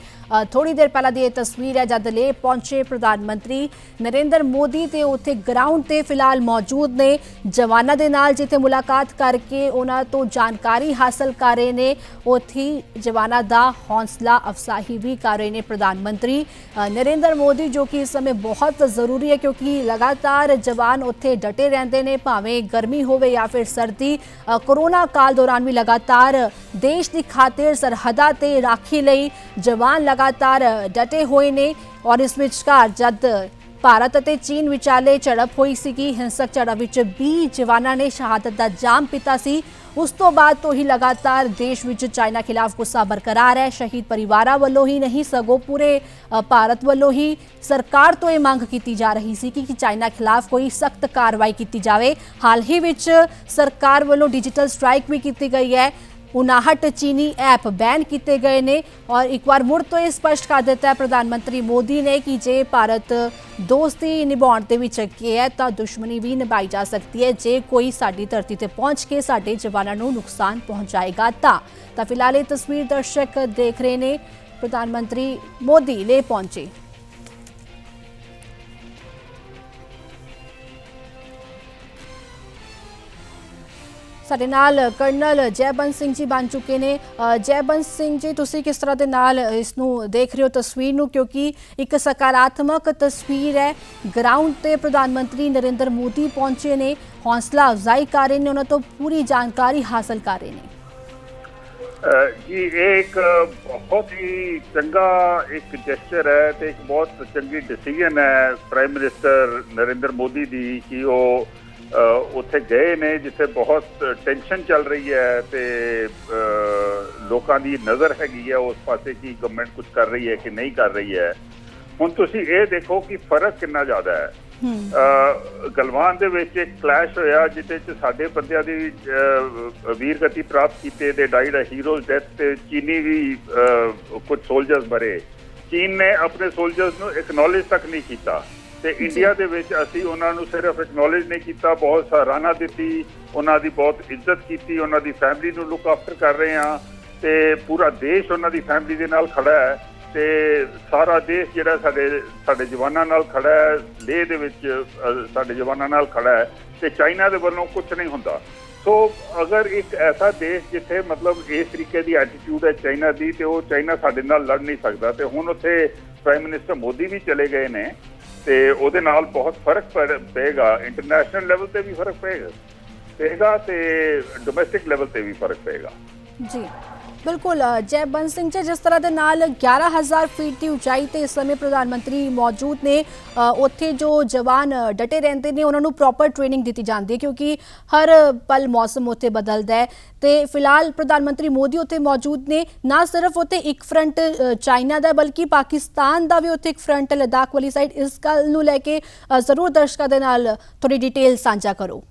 ਥੋੜੀ ਦੇਰ ਪਹਿਲਾਂ ਦੀ ਇਹ ਤਸਵੀਰ ਹੈ ਜਦ ਲੇ ਪਹੁੰਚੇ ਪ੍ਰਧਾਨ ਮੰਤਰੀ ਨਰਿੰਦਰ ਮੋਦੀ ਤੇ ਉੱਥੇ ਗਰਾਊਂਡ ਤੇ ਫਿਲਹਾਲ ਮੌਜੂਦ ਨੇ ਜਵਾਨਾਂ ਦੇ ਨਾਲ, ਜਿੱਥੇ ਮੁਲਾਕਾਤ ਕਰਕੇ ਉਹਨਾਂ ਤੋਂ ਜਾਣਕਾਰੀ ਹਾਸਲ ਕਰ ਰਹੇ ਨੇ। ਉੱਥੇ ਜਵਾਨਾਂ ਦਾ ਹੌਸਲਾ ਅਫਜ਼ਾਈ ਵੀ ਕਰ ਰਹੇ ਨੇ ਪ੍ਰਧਾਨ ਮੰਤਰੀ ਨਰਿੰਦਰ ਮੋਦੀ, ਜੋ ਕਿ ਇਸ ਸਮੇਂ ਬਹੁਤ ਜ਼ਰੂਰੀ ਹੈ ਕਿਉਂਕਿ ਲਗਾਤਾਰ ਜਵਾਨ ਉੱਥੇ ਡਟੇ ਰਹਿੰਦੇ ਨੇ, ਭਾਵੇਂ ਗਰਮੀ ਹੋਵੇ ਜਾਂ ਫਿਰ ਸਰਦੀ। ਕੋਰੋਨਾ ਕਾਲ ਦੌਰਾਨ ਵੀ ਲਗਾਤਾਰ ਦੇਸ਼ ਦੀ ਖਾਤਰ ਸਰਹੱਦਾਂ ਤੇ ਰਾਖੀ ਲਈ ਜਵਾਨ ਲਗਾਤਾਰ ਡਟੇ ਹੋਏ ਨੇ। ਔਰ ਇਸ ਵਿਚਕਾਰ ਜਦ ਭਾਰਤ ਅਤੇ ਚੀਨ ਵਿਚਾਲੇ ਝੜਪ ਹੋਈ ਸੀਗੀ, ਹਿੰਸਕ ਝੜਪ ਵਿੱਚ 20 ਜਵਾਨਾਂ ਨੇ ਸ਼ਹਾਦਤ ਦਾ ਜਾਮ ਪੀਤਾ ਸੀ। ਉਸ ਤੋਂ ਬਾਅਦ ਤੋਂ ਹੀ ਲਗਾਤਾਰ ਦੇਸ਼ ਵਿੱਚ ਚਾਈਨਾ ਖਿਲਾਫ ਗੁੱਸਾ ਬਰਕਰਾਰ ਹੈ। ਸ਼ਹੀਦ ਪਰਿਵਾਰਾਂ ਵੱਲੋਂ ਹੀ ਨਹੀਂ ਸਗੋਂ ਪੂਰੇ ਭਾਰਤ ਵੱਲੋਂ ਹੀ ਸਰਕਾਰ ਤੋਂ ਇਹ ਮੰਗ ਕੀਤੀ ਜਾ ਰਹੀ ਸੀ ਕਿ ਚਾਈਨਾ ਖਿਲਾਫ ਕੋਈ ਸਖਤ ਕਾਰਵਾਈ ਕੀਤੀ ਜਾਵੇ। ਹਾਲ ਹੀ ਵਿੱਚ ਸਰਕਾਰ ਵੱਲੋਂ ਡਿਜੀਟਲ ਸਟ੍ਰਾਈਕ ਵੀ ਕੀਤੀ ਗਈ ਹੈ। 59 ਚੀਨੀ ਐਪ ਬੈਨ ਕੀਤੇ ਗਏ ਨੇ। ਔਰ ਇੱਕ ਵਾਰ ਮੁੜ ਤੋਂ ਇਹ ਸਪਸ਼ਟ ਕਰ ਦਿੱਤਾ ਹੈ ਪ੍ਰਧਾਨ ਮੰਤਰੀ ਮੋਦੀ ਨੇ ਕਿ ਜੇ ਭਾਰਤ ਦੋਸਤੀ ਨਿਭਾਉਣ ਦੇ ਵਿੱਚ ਅੱਗੇ ਹੈ ਤਾਂ ਦੁਸ਼ਮਣੀ ਵੀ ਨਿਭਾਈ ਜਾ ਸਕਦੀ ਹੈ। ਜੇ ਕੋਈ ਸਾਡੀ ਧਰਤੀ ਤੇ ਪਹੁੰਚ ਕੇ ਸਾਡੇ ਜਵਾਨਾਂ ਨੂੰ ਨੁਕਸਾਨ ਪਹੁੰਚਾਏਗਾ ਤਾਂ ਫਿਲਹਾਲ ਇਹ ਤਸਵੀਰ ਦਰਸ਼ਕ ਦੇਖ ਰਹੇ ਨੇ। ਪ੍ਰਧਾਨ ਮੰਤਰੀ ਮੋਦੀ ਲੇ ਪਹੁੰਚੇ। ਸਾਡੇ ਨਾਲ ਕਰਨਲ ਜੈਬੰਸ ਸਿੰਘ ਜੀ ਬਣ ਚੁੱਕੇ ਨੇ। ਜੈਬੰਸ ਸਿੰਘ ਜੀ, ਤੁਸੀਂ ਕਿਸ ਤਰ੍ਹਾਂ ਦੇ ਨਾਲ ਇਸ ਨੂੰ ਦੇਖ ਰਹੇ ਹੋ ਤਸਵੀਰ ਨੂੰ, ਕਿਉਂਕਿ ਇੱਕ ਸਕਾਰਾਤਮਕ ਤਸਵੀਰ ਹੈ। ਗਰਾਊਂਡ ਤੇ ਪ੍ਰਧਾਨ ਮੰਤਰੀ ਨਰਿੰਦਰ ਮੋਦੀ ਪਹੁੰਚੇ ਨੇ, ਹੌਸਲਾ ਅਫਜ਼ਾਈ ਕਰ ਰਹੇ ਨੇ, ਉਹਨਾਂ ਤੋਂ ਪੂਰੀ ਜਾਣਕਾਰੀ ਹਾਸਲ ਕਰ ਰਹੇ ਨੇ। ਜੀ ਇਹ ਇੱਕ ਬਹੁਤ ਹੀ ਚੰਗਾ ਇੱਕ ਜੈਸਚਰ ਹੈ ਤੇ ਇੱਕ ਬਹੁਤ ਚੰਗੀ ਡਿਸੀਜਨ ਹੈ ਪ੍ਰਾਈਮ ਮਿਨਿਸਟਰ ਨਰਿੰਦਰ ਮੋਦੀ ਦੀ ਕਿ ਉਹ ਉੱਥੇ ਗਏ ਨੇ ਜਿੱਥੇ ਬਹੁਤ ਟੈਨਸ਼ਨ ਚੱਲ ਰਹੀ ਹੈ ਤੇ ਲੋਕਾਂ ਦੀ ਨਜ਼ਰ ਹੈਗੀ ਹੈ ਉਸ ਪਾਸੇ ਕਿ ਗਵਰਨਮੈਂਟ ਕੁਝ ਕਰ ਰਹੀ ਹੈ ਕਿ ਨਹੀਂ ਕਰ ਰਹੀ ਹੈ। ਹੁਣ ਤੁਸੀਂ ਇਹ ਦੇਖੋ ਕਿ ਫਰਕ ਕਿੰਨਾ ਜ਼ਿਆਦਾ ਹੈ। ਗਲਵਾਨ ਦੇ ਵਿੱਚ ਇੱਕ ਕਲੈਸ਼ ਹੋਇਆ ਜਿਹਦੇ ਚ ਸਾਡੇ ਬੰਦਿਆਂ ਦੀ ਵੀਰਗਤੀ ਪ੍ਰਾਪਤ ਕੀਤੇ ਦੇ ਡਾਈਡ ਅ ਹੀਰੋਜ਼ ਡੈਥ ਤੇ ਚੀਨੀ ਵੀ ਕੁਝ ਸੋਲਜਰਸ ਮਰੇ। ਚੀਨ ਨੇ ਆਪਣੇ ਸੋਲਜਰਸ ਨੂੰ ਐਕਨੋਲੇਜ ਤੱਕ ਨਹੀਂ ਕੀਤਾ ਤੇ ਇੰਡੀਆ ਦੇ ਵਿੱਚ ਅਸੀਂ ਉਹਨਾਂ ਨੂੰ ਸਿਰਫ ਐਕਨੋਲੇਜ ਨਹੀਂ ਕੀਤਾ, ਬਹੁਤ ਸਰਾਹਨਾ ਦਿੱਤੀ, ਉਹਨਾਂ ਦੀ ਬਹੁਤ ਇੱਜ਼ਤ ਕੀਤੀ, ਉਹਨਾਂ ਦੀ ਫੈਮਿਲੀ ਨੂੰ ਲੁੱਕ ਆਫਟਰ ਕਰ ਰਹੇ ਹਾਂ ਤੇ ਪੂਰਾ ਦੇਸ਼ ਉਹਨਾਂ ਦੀ ਫੈਮਿਲੀ ਦੇ ਨਾਲ ਖੜਾ ਹੈ ਤੇ ਸਾਰਾ ਦੇਸ਼ ਜਿਹੜਾ ਸਾਡੇ ਜਵਾਨਾਂ ਨਾਲ ਖੜਾ ਹੈ। ਲੇਹ ਦੇ ਵਿੱਚ ਸਾਡੇ ਜਵਾਨਾਂ ਨਾਲ ਖੜਾ ਹੈ ਤੇ ਚਾਈਨਾ ਦੇ ਵੱਲੋਂ ਕੁਝ ਨਹੀਂ ਹੁੰਦਾ। ਸੋ ਅਗਰ ਇੱਕ ਐਸਾ ਦੇਸ਼ ਜਿੱਥੇ ਮਤਲਬ ਇਸ ਤਰੀਕੇ ਦੀ ਐਟੀਟਿਊਡ ਹੈ ਚਾਈਨਾ ਦੀ ਤੇ ਉਹ ਚਾਈਨਾ ਸਾਡੇ ਨਾਲ ਲੜ ਨਹੀਂ ਸਕਦਾ। ਤੇ ਹੁਣ ਉੱਥੇ ਪ੍ਰਾਈਮ ਮਿਨਿਸਟਰ ਮੋਦੀ ਵੀ ਚਲੇ ਗਏ ਨੇ ਤੇ ਉਹਦੇ ਨਾਲ ਬਹੁਤ ਫਰਕ ਪਏਗਾ। ਇੰਟਰਨੈਸ਼ਨਲ ਲੈਵਲ ਤੇ ਵੀ ਫਰਕ ਪਏਗਾ ਤੇ ਡੋਮੈਸਟਿਕ ਲੈਵਲ ਤੇ ਵੀ ਫਰਕ ਪਏਗਾ। ਜੀ ਬਿਲਕੁਲ ਜੈਬੰਸ ਸਿੰਘ ਜੀ, ਜਿਸ ਤਰ੍ਹਾਂ ਦੇ ਨਾਲ 11,000 ਫੀਟ ਦੀ ਉਚਾਈ ਤੇ ਇਸ ਸਮੇਂ ਪ੍ਰਧਾਨ ਮੰਤਰੀ ਮੌਜੂਦ ਨੇ, ਉੱਥੇ ਜੋ ਜਵਾਨ ਡਟੇ ਰਹਿੰਦੇ ਨੇ ਉਹਨਾਂ ਨੂੰ ਪ੍ਰੋਪਰ ਟ੍ਰੇਨਿੰਗ ਦਿੱਤੀ ਜਾਂਦੀ ਹੈ ਕਿਉਂਕਿ ਹਰ ਪਲ ਮੌਸਮ ਉੱਥੇ ਬਦਲਦਾ ਹੈ। ਤੇ ਫਿਲਹਾਲ ਪ੍ਰਧਾਨ ਮੰਤਰੀ ਮੋਦੀ ਉੱਥੇ ਮੌਜੂਦ ਨੇ। ਨਾ ਸਿਰਫ ਉੱਥੇ ਇੱਕ ਫਰੰਟ ਚਾਈਨਾ ਦਾ ਬਲਕਿ ਪਾਕਿਸਤਾਨ ਦਾ ਵੀ ਉੱਥੇ ਇੱਕ ਫਰੰਟ ਲੱਦਾਖ ਵਾਲੀ ਸਾਈਡ। ਇਸ ਗੱਲ ਨੂੰ ਲੈ ਕੇ ਜ਼ਰੂਰ ਦਰਸ਼ਕਾਂ ਦੇ ਨਾਲ ਥੋੜੀ ਡਿਟੇਲ ਸਾਂਝਾ ਕਰੋ।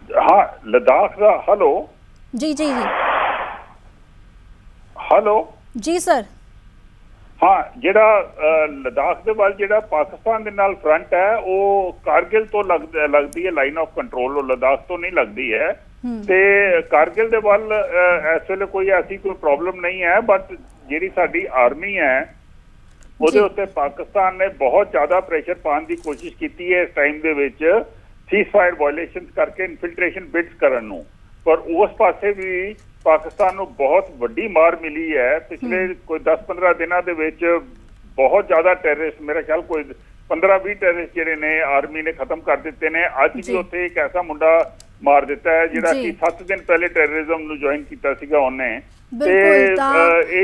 ਹਾਂ, ਲਦਾਖ ਦਾ ਹੈਲੋ ਜੀ ਜੀ ਜੀ ਹੈਲੋ ਜੀ ਸਰ। ਹਾਂ, ਜਿਹੜਾ ਲਦਾਖ ਦੇ ਵੱਲ ਜਿਹੜਾ ਪਾਕਿਸਤਾਨ ਦੇ ਨਾਲ ਫਰੰਟ ਹੈ ਉਹ ਕਾਰਗਿਲ ਤੋਂ ਲੱਗਦੀ ਹੈ, ਲਾਈਨ ਆਫ ਕੰਟਰੋਲ ਉਹ ਲਦਾਖ ਤੋਂ ਨਹੀਂ ਲੱਗਦੀ ਹੈ। ਤੇ ਕਾਰਗਿਲ ਦੇ ਵੱਲ ਇਸ ਵੇਲੇ ਕੋਈ ਐਸੀ ਕੋਈ ਪ੍ਰੋਬਲਮ ਨਹੀਂ ਹੈ, ਬਟ ਜਿਹੜੀ ਸਾਡੀ ਆਰਮੀ ਹੈ ਉਹਦੇ ਉੱਤੇ ਪਾਕਿਸਤਾਨ ਨੇ ਬਹੁਤ ਜ਼ਿਆਦਾ ਪ੍ਰੈਸ਼ਰ ਪਾਉਣ ਦੀ ਕੋਸ਼ਿਸ਼ ਕੀਤੀ ਹੈ ਇਸ ਟਾਈਮ ਦੇ ਵਿੱਚ, ਸੀਜ਼ਫਾਇਰ ਵਾਇਲੇਸ਼ਨਸ ਕਰਕੇ ਇਨਫਿਲਟ੍ਰੇਸ਼ਨ ਬਿਡਸ ਕਰਨ ਨੂੰ। ਪਰ ਉਸ ਪਾਸੇ ਵੀ ਪਾਕਿਸਤਾਨ ਨੂੰ ਬਹੁਤ ਵੱਡੀ ਮਾਰ ਮਿਲੀ ਹੈ। ਪਿਛਲੇ ਕੋਈ 10-15 ਦਿਨਾਂ ਦੇ ਵਿੱਚ ਬਹੁਤ ਜ਼ਿਆਦਾ ਟੈਰਰਿਸਟ, ਮੇਰਾ ਖਿਆਲ ਕੋਈ 15-20 ਟੈਰਰਿਸਟ ਜਿਹੜੇ ਨੇ ਆਰਮੀ ਨੇ ਖਤਮ ਕਰ ਦਿੱਤੇ ਨੇ। ਅੱਜ ਵੀ ਉੱਥੇ ਇੱਕ ਐਸਾ ਮੁੰਡਾ ਮਾਰ ਦਿੱਤਾ ਹੈ ਜਿਹੜਾ ਕਿ 7 ਦਿਨ ਪਹਿਲੇ ਟੈਰਰਿਜ਼ਮ ਨੂੰ ਜੁਆਇਨ ਕੀਤਾ ਸੀਗਾ ਉਹਨੇ। ਬਿਲਕੁਲ, ਤਾਂ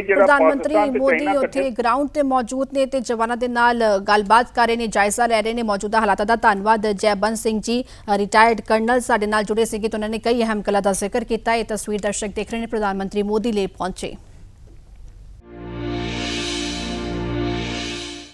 ਪ੍ਰਧਾਨ ਮੰਤਰੀ ਮੋਦੀ ਉੱਥੇ ਗਰਾਊਂਡ ਤੇ ਮੌਜੂਦ ਨੇ ਤੇ ਜਵਾਨਾਂ ਦੇ ਨਾਲ ਗੱਲਬਾਤ ਕਰ ਰਹੇ ਨੇ, ਜਾਇਜ਼ਾ ਲੈ ਰਹੇ ਨੇ ਮੌਜੂਦਾ ਹਾਲਾਤਾਂ ਦਾ। ਧੰਨਵਾਦ ਜੈਬੰਦ ਸਿੰਘ ਜੀ, ਰਿਟਾਇਰਡ ਕਰਨਲ ਸਾਡੇ ਨਾਲ ਜੁੜੇ ਸੀਗੇ, ਤਾਂ ਉਹਨਾਂ ਨੇ ਕਈ ਅਹਿਮ ਗੱਲਾਂ ਦਾ ਜ਼ਿਕਰ ਕੀਤਾ। ਇਹ ਤਸਵੀਰ ਦਰਸ਼ਕ ਦੇਖ ਰਹੇ ਨੇ, ਪ੍ਰਧਾਨ ਮੰਤਰੀ ਮੋਦੀ ਲਈ ਪਹੁੰਚੇ।